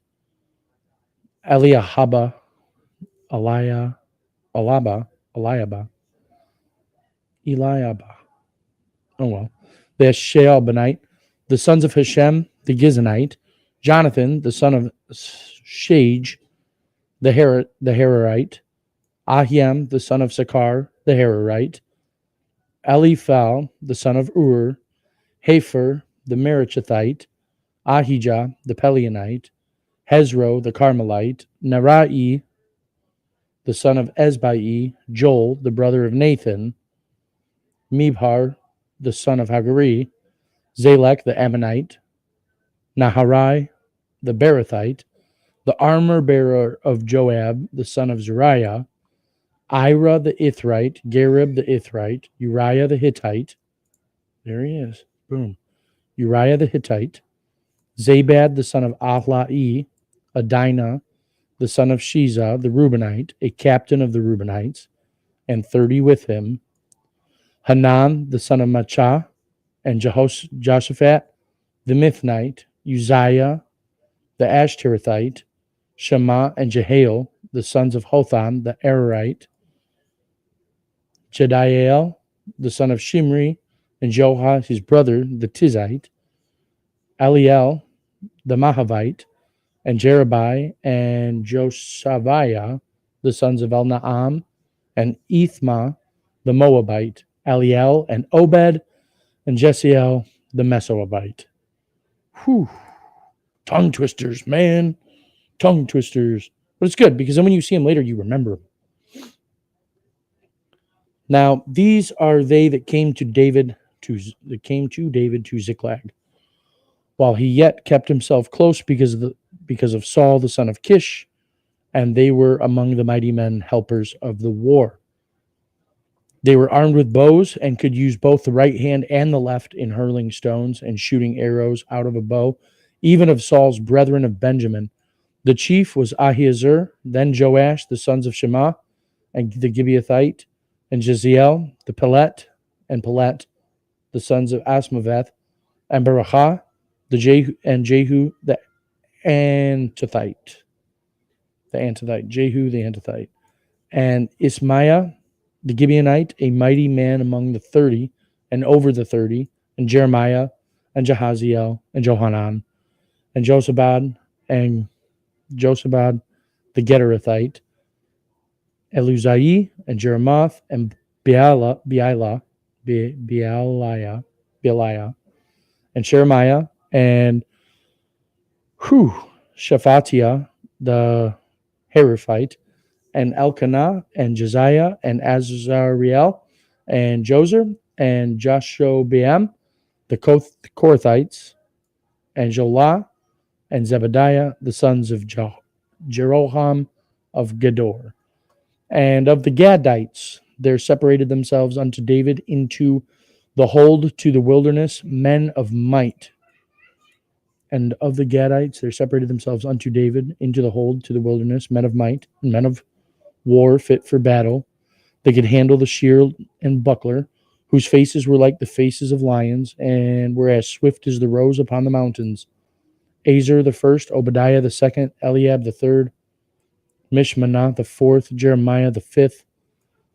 Speaker 1: Eliahaba, the Shealbanite, the sons of Hashem, the Gizonite, Jonathan, the son of Shage, the Hararite, Ahiam, the son of Sakar, the Hararite, Eliphal, the son of Ur, Hafer, the Merachathite, Ahijah, the Pelionite, Hezro, the Carmelite, Nerai, the son of Ezbai, Joel, the brother of Nathan, Mibhar, the son of Hagari, Zalek, the Ammonite, Naharai, the Berathite, the armor bearer of Joab, the son of Zariah, Ira the Ithrite, Garib the Ithrite, Uriah the Hittite. There he is. Boom. Uriah the Hittite, Zabad the son of Ahlai, Adinah the son of Shiza the Reubenite, a captain of the Reubenites, and 30 with him, Hanan the son of Machah, and Jehoshaphat the Mithnite, Uzziah the Ashterathite, Shema and Jehael, the sons of Hotham the Ararite, Jediael, the son of Shimri, and Joha, his brother, the Tizite, Eliel, the Mahavite, and Jerubai and Joshaviah, the sons of Elnaam, and Ithma, the Moabite, Eliel and Obed, and Jesiel, the Mesoabite. Whew. Tongue twisters, man. Tongue twisters. But it's good, because then when you see them later, you remember them. Now, these are they that came to David David to Ziklag, while he yet kept himself close because of Saul the son of Kish, and they were among the mighty men helpers of the war. They were armed with bows and could use both the right hand and the left in hurling stones and shooting arrows out of a bow, even of Saul's brethren of Benjamin. The chief was Ahiezer, then Joash, the sons of Shema, and the Gibeathite, and Jeziel, the Pelet, the sons of Asmaveth, and Berachah, Jehu, the Antithite, Jehu, the Antithite, and Ismaiah, the Gibeonite, a mighty man among the 30 and over the 30, and Jeremiah, and Jahaziel, and Johanan, and Josabad, the Gederathite, Eluzai, and Jeremoth, and Bealiah, and Sheremiah, and Shephatiah, the Heraphite, and Elkanah, and Josiah, and Azariel, and Jozer, and Jashobeam, the Korathites, and Jolah, and Zebediah, the sons of Jeroham of Gedor. And of the Gadites, there separated themselves unto David into the hold to the wilderness men of might. And of the Gadites, there separated themselves unto David into the hold to the wilderness men of might, and men of war fit for battle. They could handle the shield and buckler, whose faces were like the faces of lions, and were as swift as the roes upon the mountains. Azer the first, Obadiah the second, Eliab the third, Mishmanah the fourth, Jeremiah the fifth,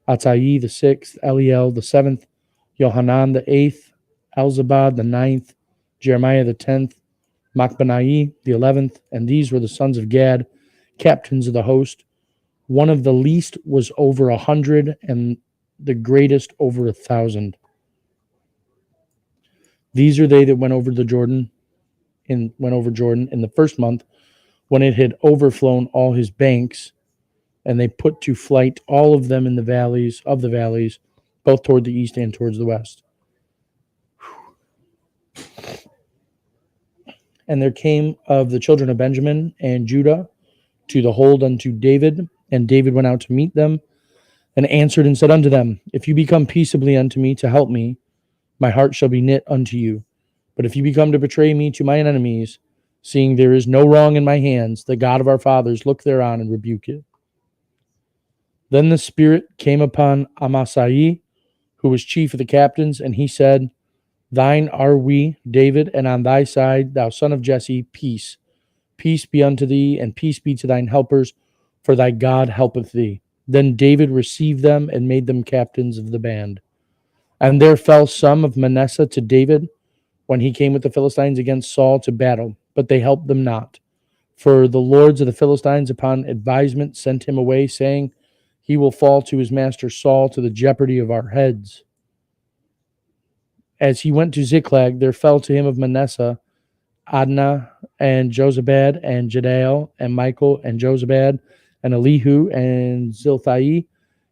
Speaker 1: Atai the sixth, Eliel the seventh, Yohanan the eighth, Elzabad the ninth, Jeremiah the 10th, Machbanai the 11th, and these were the sons of Gad, captains of the host. One of the least was over 100, and the greatest over 1,000. These are they that went over Jordan in the first month, when it had overflown all his banks, and they put to flight all of them in the valleys, both toward the east and towards the west. And there came of the children of Benjamin and Judah to the hold unto David, and David went out to meet them, and answered and said unto them, If you become peaceably unto me to help me, my heart shall be knit unto you. But if you become to betray me to mine enemies, seeing there is no wrong in my hands, the God of our fathers look thereon and rebuke it. Then the Spirit came upon Amasai, who was chief of the captains, and he said, Thine are we, David, and on thy side, thou son of Jesse, peace. Peace be unto thee, and peace be to thine helpers, for thy God helpeth thee. Then David received them and made them captains of the band. And there fell some of Manasseh to David when he came with the Philistines against Saul to battle, but they helped them not. For the lords of the Philistines upon advisement sent him away, saying, He will fall to his master Saul to the jeopardy of our heads. As he went to Ziklag, there fell to him of Manasseh Adnah and Jozabad and Jediel and Michael and Jozabad and Elihu and Zilthai,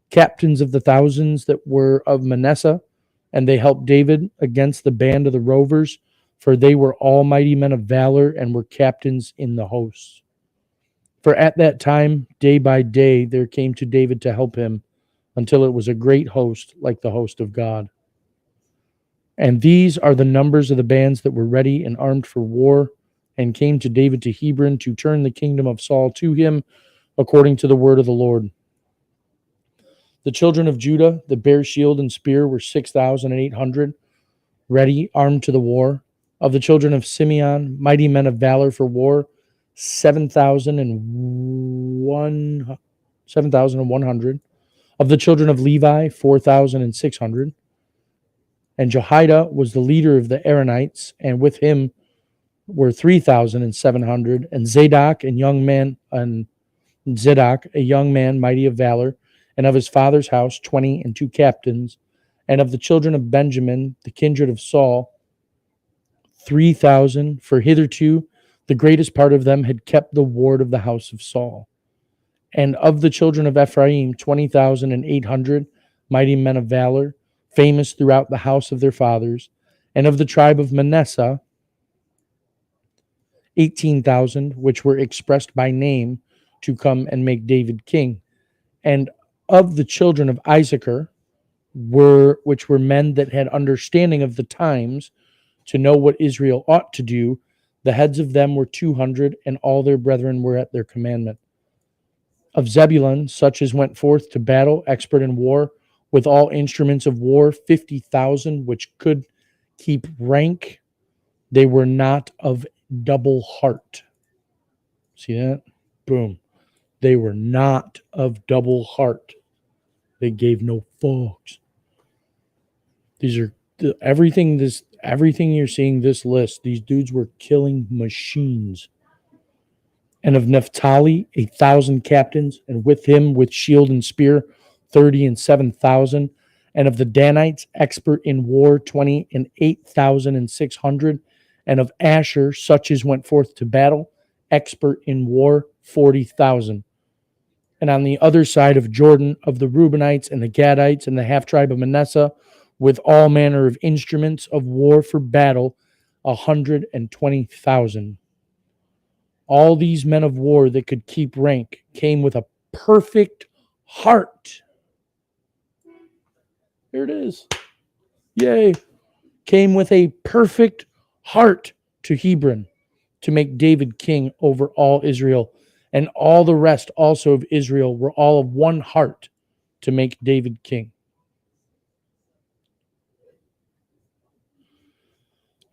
Speaker 1: captains of the thousands that were of Manasseh, and they helped David against the band of the rovers, for they were all mighty men of valor and were captains in the hosts. For at that time, day by day, there came to David to help him, until it was a great host, like the host of God. And these are the numbers of the bands that were ready and armed for war, and came to David to Hebron to turn the kingdom of Saul to him, according to the word of the Lord. The children of Judah that bare shield and spear were 6,800, ready, armed to the war. Of the children of Simeon, mighty men of valor for war, 7,100. Of the children of Levi, 4,600. And Jehoiada was the leader of the Aaronites, and with him were 3,700. And Zadok, a young man mighty of valor, and of his father's house 22 captains. And of the children of Benjamin, the kindred of Saul, 3,000, for hitherto the greatest part of them had kept the ward of the house of Saul. And of the children of Ephraim, 20,800, mighty men of valor, famous throughout the house of their fathers, and of the tribe of Manasseh, 18,000, which were expressed by name to come and make David king. And of the children of Issachar, which were men that had understanding of the times to know what Israel ought to do, the heads of them were 200, and all their brethren were at their commandment. Of Zebulun, such as went forth to battle, expert in war, with all instruments of war, 50,000, which could keep rank. They were not of double heart. See that? Boom. They were not of double heart. They gave no fucks. These are everything you're seeing this list. These dudes were killing machines. And of Naphtali, 1,000 captains, and with him with shield and spear, 30 and 7,000. And of the Danites, expert in war, 20 and 8,600. And of Asher, such as went forth to battle, expert in war, 40,000. And on the other side of Jordan, of the Reubenites and the Gadites and the half tribe of Manasseh, with all manner of instruments of war for battle, 120,000. All these men of war that could keep rank came with a perfect heart. There it is. Yay. Came with a perfect heart to Hebron to make David king over all Israel. And all the rest also of Israel were all of one heart to make David king.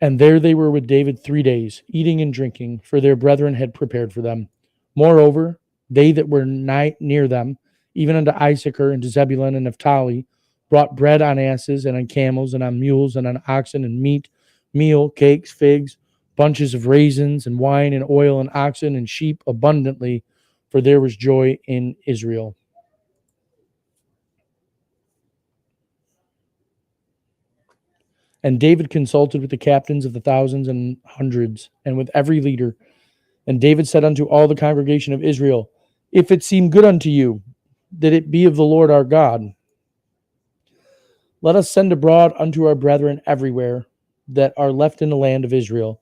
Speaker 1: And there they were with David 3 days, eating and drinking, for their brethren had prepared for them. Moreover, they that were nigh near them, even unto Issachar and to Zebulun and Naphtali, brought bread on asses and on camels and on mules and on oxen and meat, meal, cakes, figs, bunches of raisins and wine and oil and oxen and sheep abundantly, for there was joy in Israel. And David consulted with the captains of the thousands and hundreds, and with every leader. And David said unto all the congregation of Israel, if it seem good unto you, that it be of the Lord our God, let us send abroad unto our brethren everywhere that are left in the land of Israel,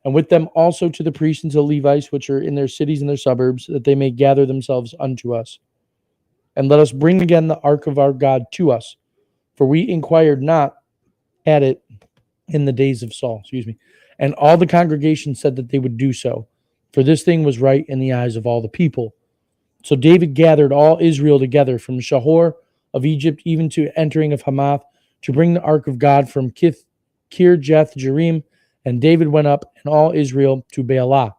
Speaker 1: and with them also to the priests and to Levites which are in their cities and their suburbs, that they may gather themselves unto us. And let us bring again the ark of our God to us, for we inquired not at it in the days of Saul. And all the congregation said that they would do so, for this thing was right in the eyes of all the people. So David gathered all Israel together from Shahor of Egypt even to entering of Hamath, to bring the ark of God from Kirjath Jearim. And David went up and all Israel to Baalah,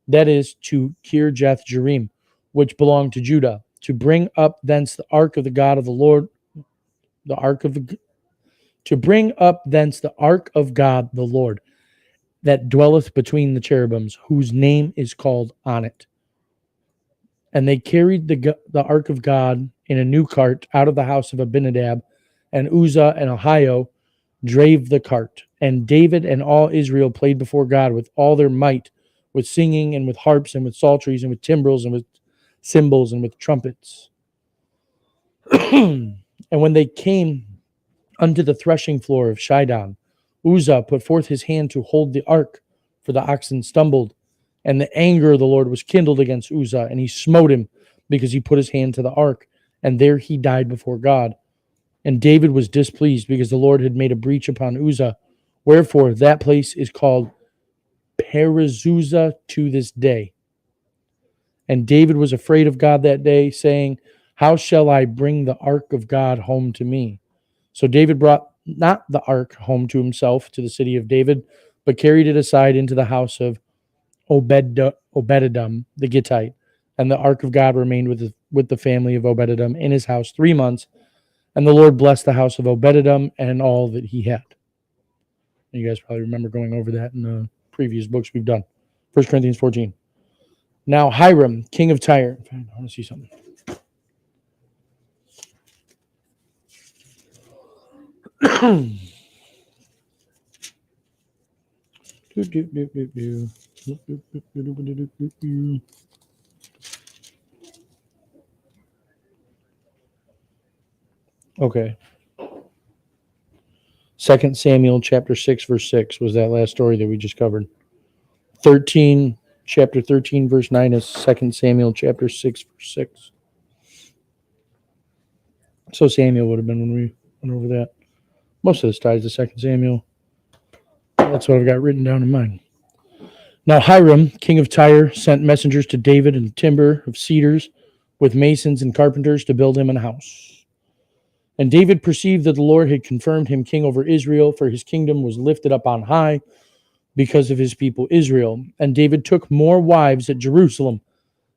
Speaker 1: that is, to Kirjath Jearim, which belonged to Judah, to bring up thence the ark of the God of the Lord, to bring up thence the ark of God the Lord, that dwelleth between the cherubims, whose name is called on it. And they carried the ark of God in a new cart out of the house of Abinadab, and Uzzah and Ahio drave the cart. And David and all Israel played before God with all their might, with singing and with harps and with psalteries and with timbrels and with cymbals and with trumpets. And when they came unto the threshing floor of Shidon, Uzzah put forth his hand to hold the ark, for the oxen stumbled. And the anger of the Lord was kindled against Uzzah, and he smote him because he put his hand to the ark. And there he died before God. And David was displeased because the Lord had made a breach upon Uzzah. Wherefore that place is called Perizuzah to this day. And David was afraid of God that day, saying, how shall I bring the ark of God home to me? So David brought not the ark home to himself to the city of David, but carried it aside into the house of Obed-Edom the Gittite. And the ark of God remained with the family of Obed-Edom in his house 3 months. And the Lord blessed the house of Obed-Edom and all that he had. And you guys probably remember going over that in the previous books we've done. 1 Corinthians 14. Now Hiram, king of Tyre. I want to see something. Okay. 2 Samuel chapter 6, verse 6 was that last story that we just covered. 13, chapter 13, verse 9 is 2 Samuel chapter 6, verse 6. So Samuel would have been when we went over that. Most of this ties to 2 Samuel. That's what I've got written down in mine. Now Hiram, king of Tyre, sent messengers to David in timber of cedars with masons and carpenters to build him a house. And David perceived that the Lord had confirmed him king over Israel, for his kingdom was lifted up on high because of his people Israel. And David took more wives at Jerusalem,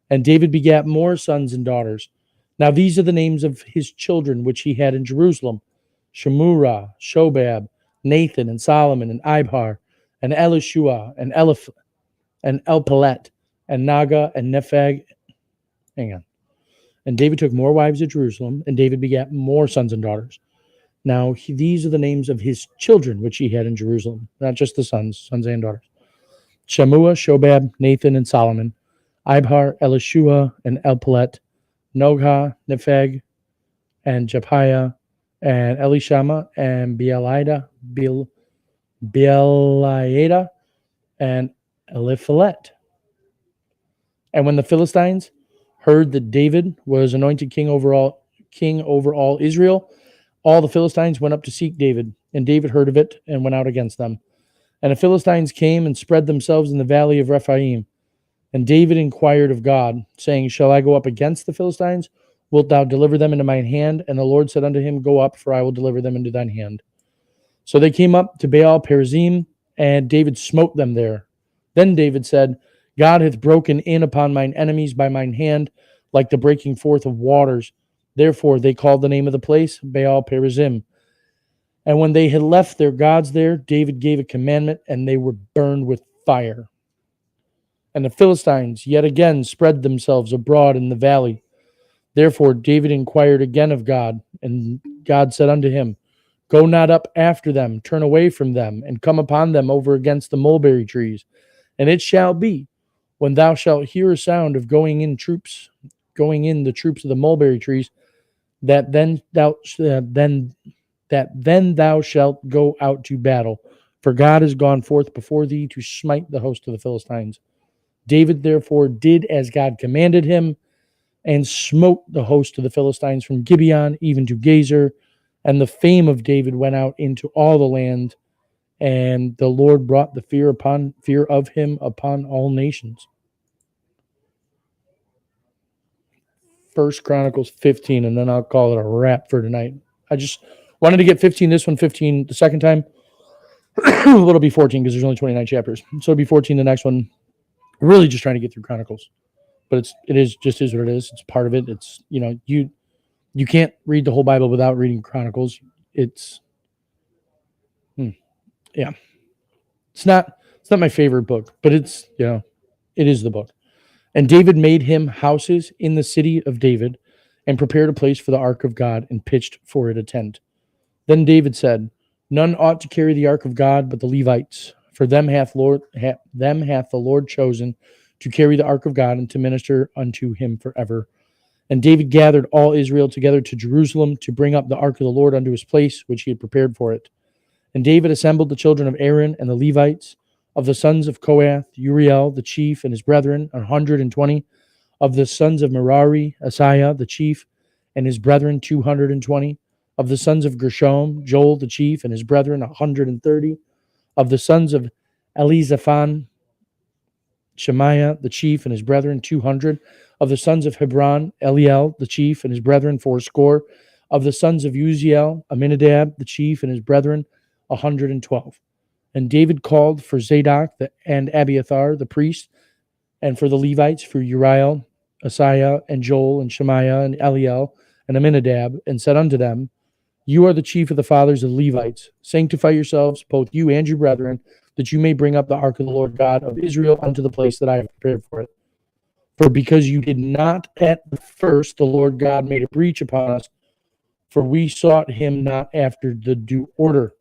Speaker 1: and David begat more sons and daughters. Now these are the names of his children which he had in Jerusalem: Shemurah, Shobab, Nathan, and Solomon, and Ibhar, and Elishua, and Elpelet, and Naga, and Nepheg. Hang on. And David took more wives at Jerusalem, and David begat more sons and daughters. Now these are the names of his children which he had in Jerusalem, not just the sons and daughters: Shemua, Shobab, Nathan, and Solomon, Ibhar, Elishua, and Elpelet, Nogha, Nepheg, and Jepiah, and Elishama, and Beeliada, and Eliphalet. And when the Philistines heard that David was anointed king over all Israel, all the Philistines went up to seek David, and David heard of it and went out against them. And the Philistines came and spread themselves in the valley of Rephaim. And David inquired of God, saying, Shall I go up against the Philistines? Wilt thou deliver them into mine hand? And the Lord said unto him, Go up, for I will deliver them into thine hand. So they came up to Baal Perazim, and David smote them there. Then David said, God hath broken in upon mine enemies by mine hand, like the breaking forth of waters. Therefore they called the name of the place Baal Perazim. And when they had left their gods there, David gave a commandment, and they were burned with fire. And the Philistines yet again spread themselves abroad in the valley. Therefore David inquired again of God, and God said unto him, Go not up after them, turn away from them, and come upon them over against the mulberry trees. And it shall be, when thou shalt hear a sound of going in the troops of the mulberry trees, that then thou shalt go out to battle, for God is gone forth before thee to smite the host of the Philistines. David therefore did as God commanded him, and smote the host of the Philistines from Gibeon even to Gezer. And the fame of David went out into all the land, and the Lord brought the fear of him upon all nations. 1 Chronicles 15, and then I'll call it a wrap for tonight. I just wanted to get 15, this one 15 the second time. It'll be 14 because there's only 29 chapters. So it'll be 14 the next one. Really just trying to get through Chronicles. But it is what it is. It's part of it. It's, you can't read the whole Bible without reading Chronicles. It's yeah. It's not my favorite book, but it's, it is the book. And David made him houses in the city of David, and prepared a place for the ark of God, and pitched for it a tent. Then David said, None ought to carry the ark of God but the Levites, for them hath the Lord chosen to carry the ark of God, and to minister unto him forever. And David gathered all Israel together to Jerusalem, to bring up the ark of the Lord unto his place, which he had prepared for it. And David assembled the children of Aaron and the Levites, of the sons of Kohath, Uriel the chief and his brethren, 120. Of the sons of Merari, Asaiah the chief and his brethren, 220. Of the sons of Gershom, Joel the chief and his brethren, 130. Of the sons of Elizaphan, Shemaiah the chief and his brethren, 200. Of the sons of Hebron, Eliel the chief and his brethren, 80. Of the sons of Uziel, Aminadab the chief and his brethren, 112. And David called for Zadok and Abiathar the priest, and for the Levites, for Uriel, Asaiah, and Joel, and Shemaiah, and Eliel, and Aminadab, and said unto them, You are the chief of the fathers of the Levites. Sanctify yourselves, both you and your brethren, that you may bring up the ark of the Lord God of Israel unto the place that I have prepared for it. For because you did not at the first, the Lord God made a breach upon us, for we sought him not after the due order.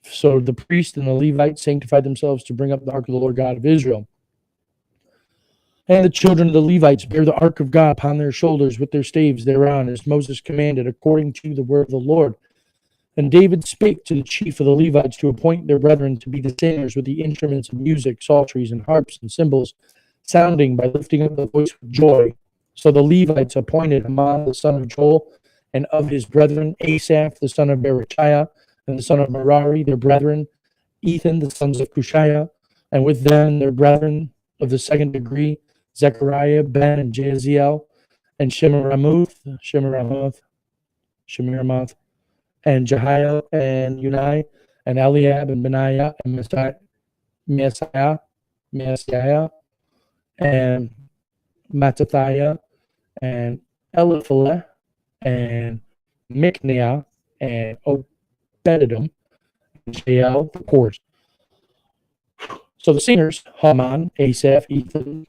Speaker 1: So the priest and the Levites sanctified themselves to bring up the ark of the Lord God of Israel. And the children of the Levites bear the ark of God upon their shoulders with their staves thereon, as Moses commanded, according to the word of the Lord. And David spake to the chief of the Levites to appoint their brethren to be the singers with the instruments of music, psalteries, and harps and cymbals, sounding by lifting up the voice with joy. So the Levites appointed Haman the son of Joel, and of his brethren Asaph the son of Berechiah, and the son of Merari their brethren, Ethan the sons of Cushiah, and with them their brethren of the second degree, Zechariah, Ben, and Jaziel, and Shemiramoth, and Jehiel, and Unai, and Eliab, and Benaiah, and Maaseiah, and Mattathiah, and Eliphalet, and Micniah, and Obededom, and Jael, the chorus. So the singers, Haman, Asaph, Ethan,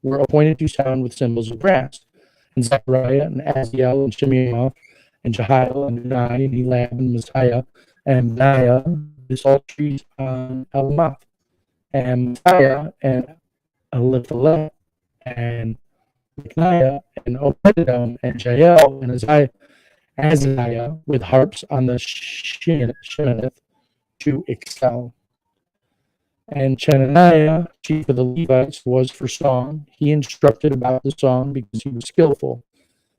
Speaker 1: were appointed to sound with cymbals of brass, and Zechariah, and Aziel, and Shemiramoth, and Jehiel, and Unai, and Elab, and Messiah, and Benaiah, the psalteries on Elamath, and Messiah, and Eliphalet, and Micniah, and Obededom, and Jael, and Azariah, with harps on the Sheminith to excel. And Chenaniah, chief of the Levites, was for song. He instructed about the song because he was skillful.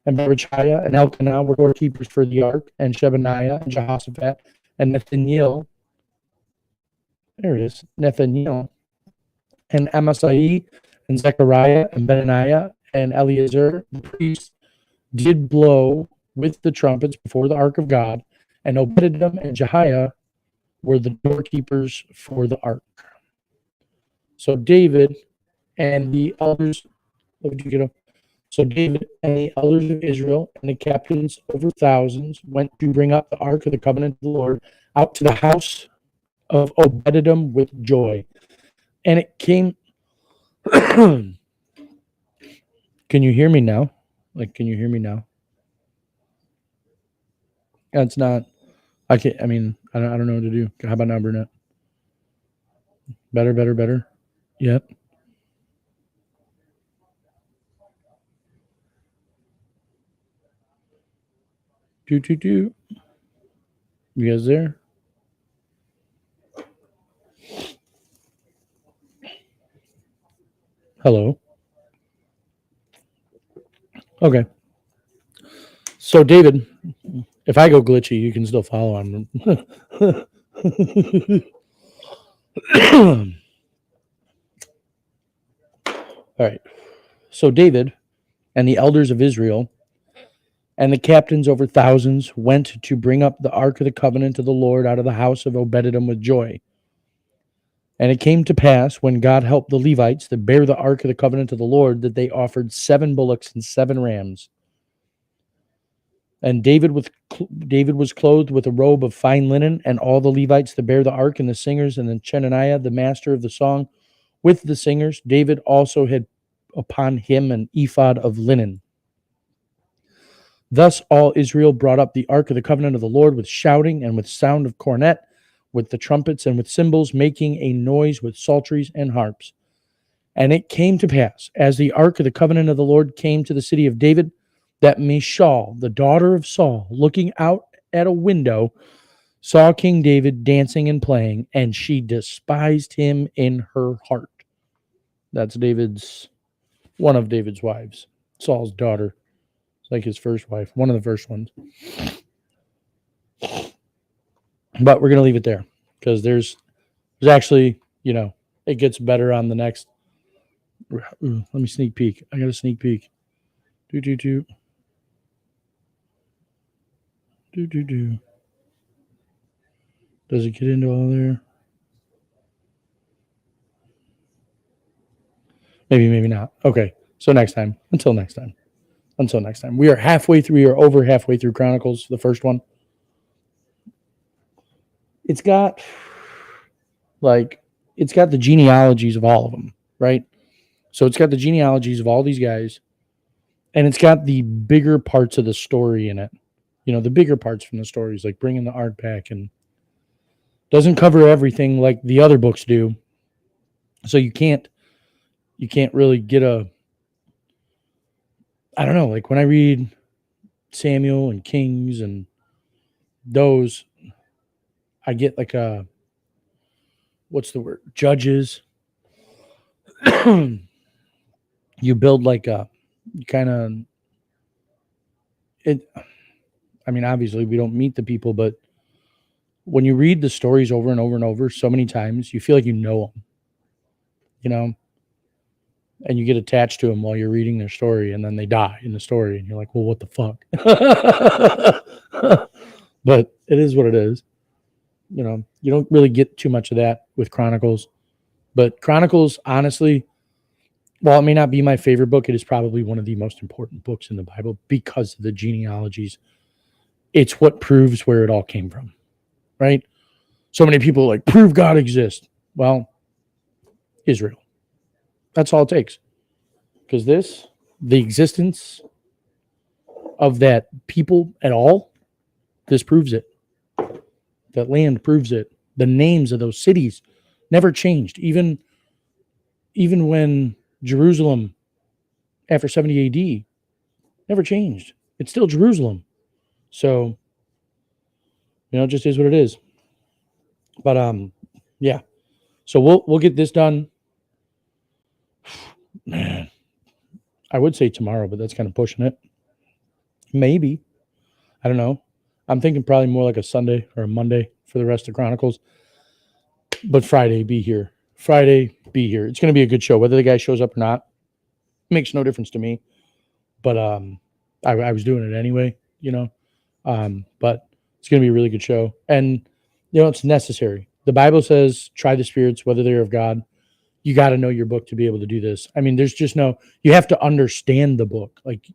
Speaker 1: And Berechiah and Elkanah were doorkeepers for the ark, and Shebaniah and Jehoshaphat and Nathaniel. There it is, Nathaniel. And Amasai and Zechariah and Benaniah and Eleazar, the priest, did blow with the trumpets before the ark of God, and Obededom and Jehiah were the doorkeepers for the ark. So David and the elders, so David and the elders of Israel and the captains over thousands went to bring up the ark of the covenant of the Lord out to the house of Obededom with joy. And it came. Can you hear me now? Can you hear me now? It's not. I can't. I mean, I don't know what to do. How about now, Brunette? Better. Yep. Do. You guys there? Hello. Okay. So David, if I go glitchy, you can still follow on. All right. So David and the elders of Israel and the captains over thousands went to bring up the ark of the covenant of the Lord out of the house of Obededom with joy. And it came to pass, when God helped the Levites that bear the ark of the covenant of the Lord, that they offered 7 bullocks and 7 rams. And David was clothed with a robe of fine linen, and all the Levites that bear the ark, and the singers, and then Chenaniah, the master of the song, with the singers. David also had upon him an ephod of linen. Thus all Israel brought up the ark of the covenant of the Lord with shouting and with sound of cornet, with the trumpets and with cymbals, making a noise with psalteries and harps. And it came to pass, as the ark of the covenant of the Lord came to the city of David, that Michal, the daughter of Saul, looking out at a window, saw King David dancing and playing, and she despised him in her heart. That's one of David's wives, Saul's daughter. It's like his first wife, one of the first ones. But we're going to leave it there because there's actually, it gets better on the next. Let me sneak peek. I got a sneak peek. Do. Does it get into all there? Maybe not. Okay. So next time. Until next time. We are halfway through. We are over halfway through Chronicles, the first one. It's got the genealogies of all of them, right? So it's got the genealogies of all these guys, and it's got the bigger parts of the story in it. The bigger parts from the stories, like bringing the ark back, and doesn't cover everything like the other books do. So you can't really get I don't know, like when I read Samuel and Kings and those, I get like a, what's the word? Judges. You build like a kind of it. I mean, obviously we don't meet the people, but when you read the stories over and over and over so many times, you feel like you know them, you know, and you get attached to them while you're reading their story, and then they die in the story, and you're like, well, what the fuck? But it is what it is. You know, you don't really get too much of that with Chronicles. But Chronicles, honestly, while it may not be my favorite book, it is probably one of the most important books in the Bible because of the genealogies. It's what proves where it all came from, right? So many people are like, prove God exists. Well, Israel. That's all it takes. Because the existence of that people at all, this proves it. That land proves it. The names of those cities never changed. Even when Jerusalem, after 70 AD, never changed. It's still Jerusalem. So, it just is what it is. But yeah. So we'll get this done. Man, I would say tomorrow, but that's kind of pushing it. Maybe. I don't know. I'm thinking probably more like a Sunday or a Monday for the rest of Chronicles. But Friday, be here. Friday, be here. It's going to be a good show. Whether the guy shows up or not makes no difference to me. But I was doing it anyway, But it's going to be a really good show. And, it's necessary. The Bible says, try the spirits, whether they're of God. You got to know your book to be able to do this. I mean, there's just you have to understand the book. Like,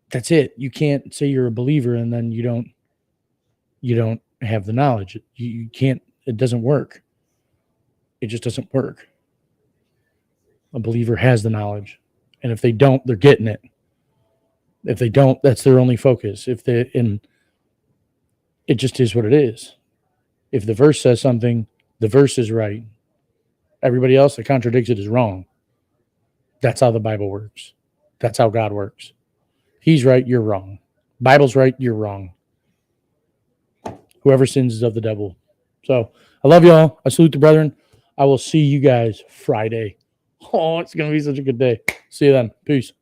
Speaker 1: that's it. You can't say you're a believer and then you don't have the knowledge. You can't, it doesn't work. It just doesn't work. A believer has the knowledge. And if they don't, they're getting it. If they don't, that's their only focus. And it just is what it is. If the verse says something, the verse is right. Everybody else that contradicts it is wrong. That's how the Bible works. That's how God works. He's right, you're wrong. Bible's right, you're wrong. Whoever sins is of the devil. So I love y'all. I salute the brethren. I will see you guys Friday. Oh, it's going to be such a good day. See you then. Peace.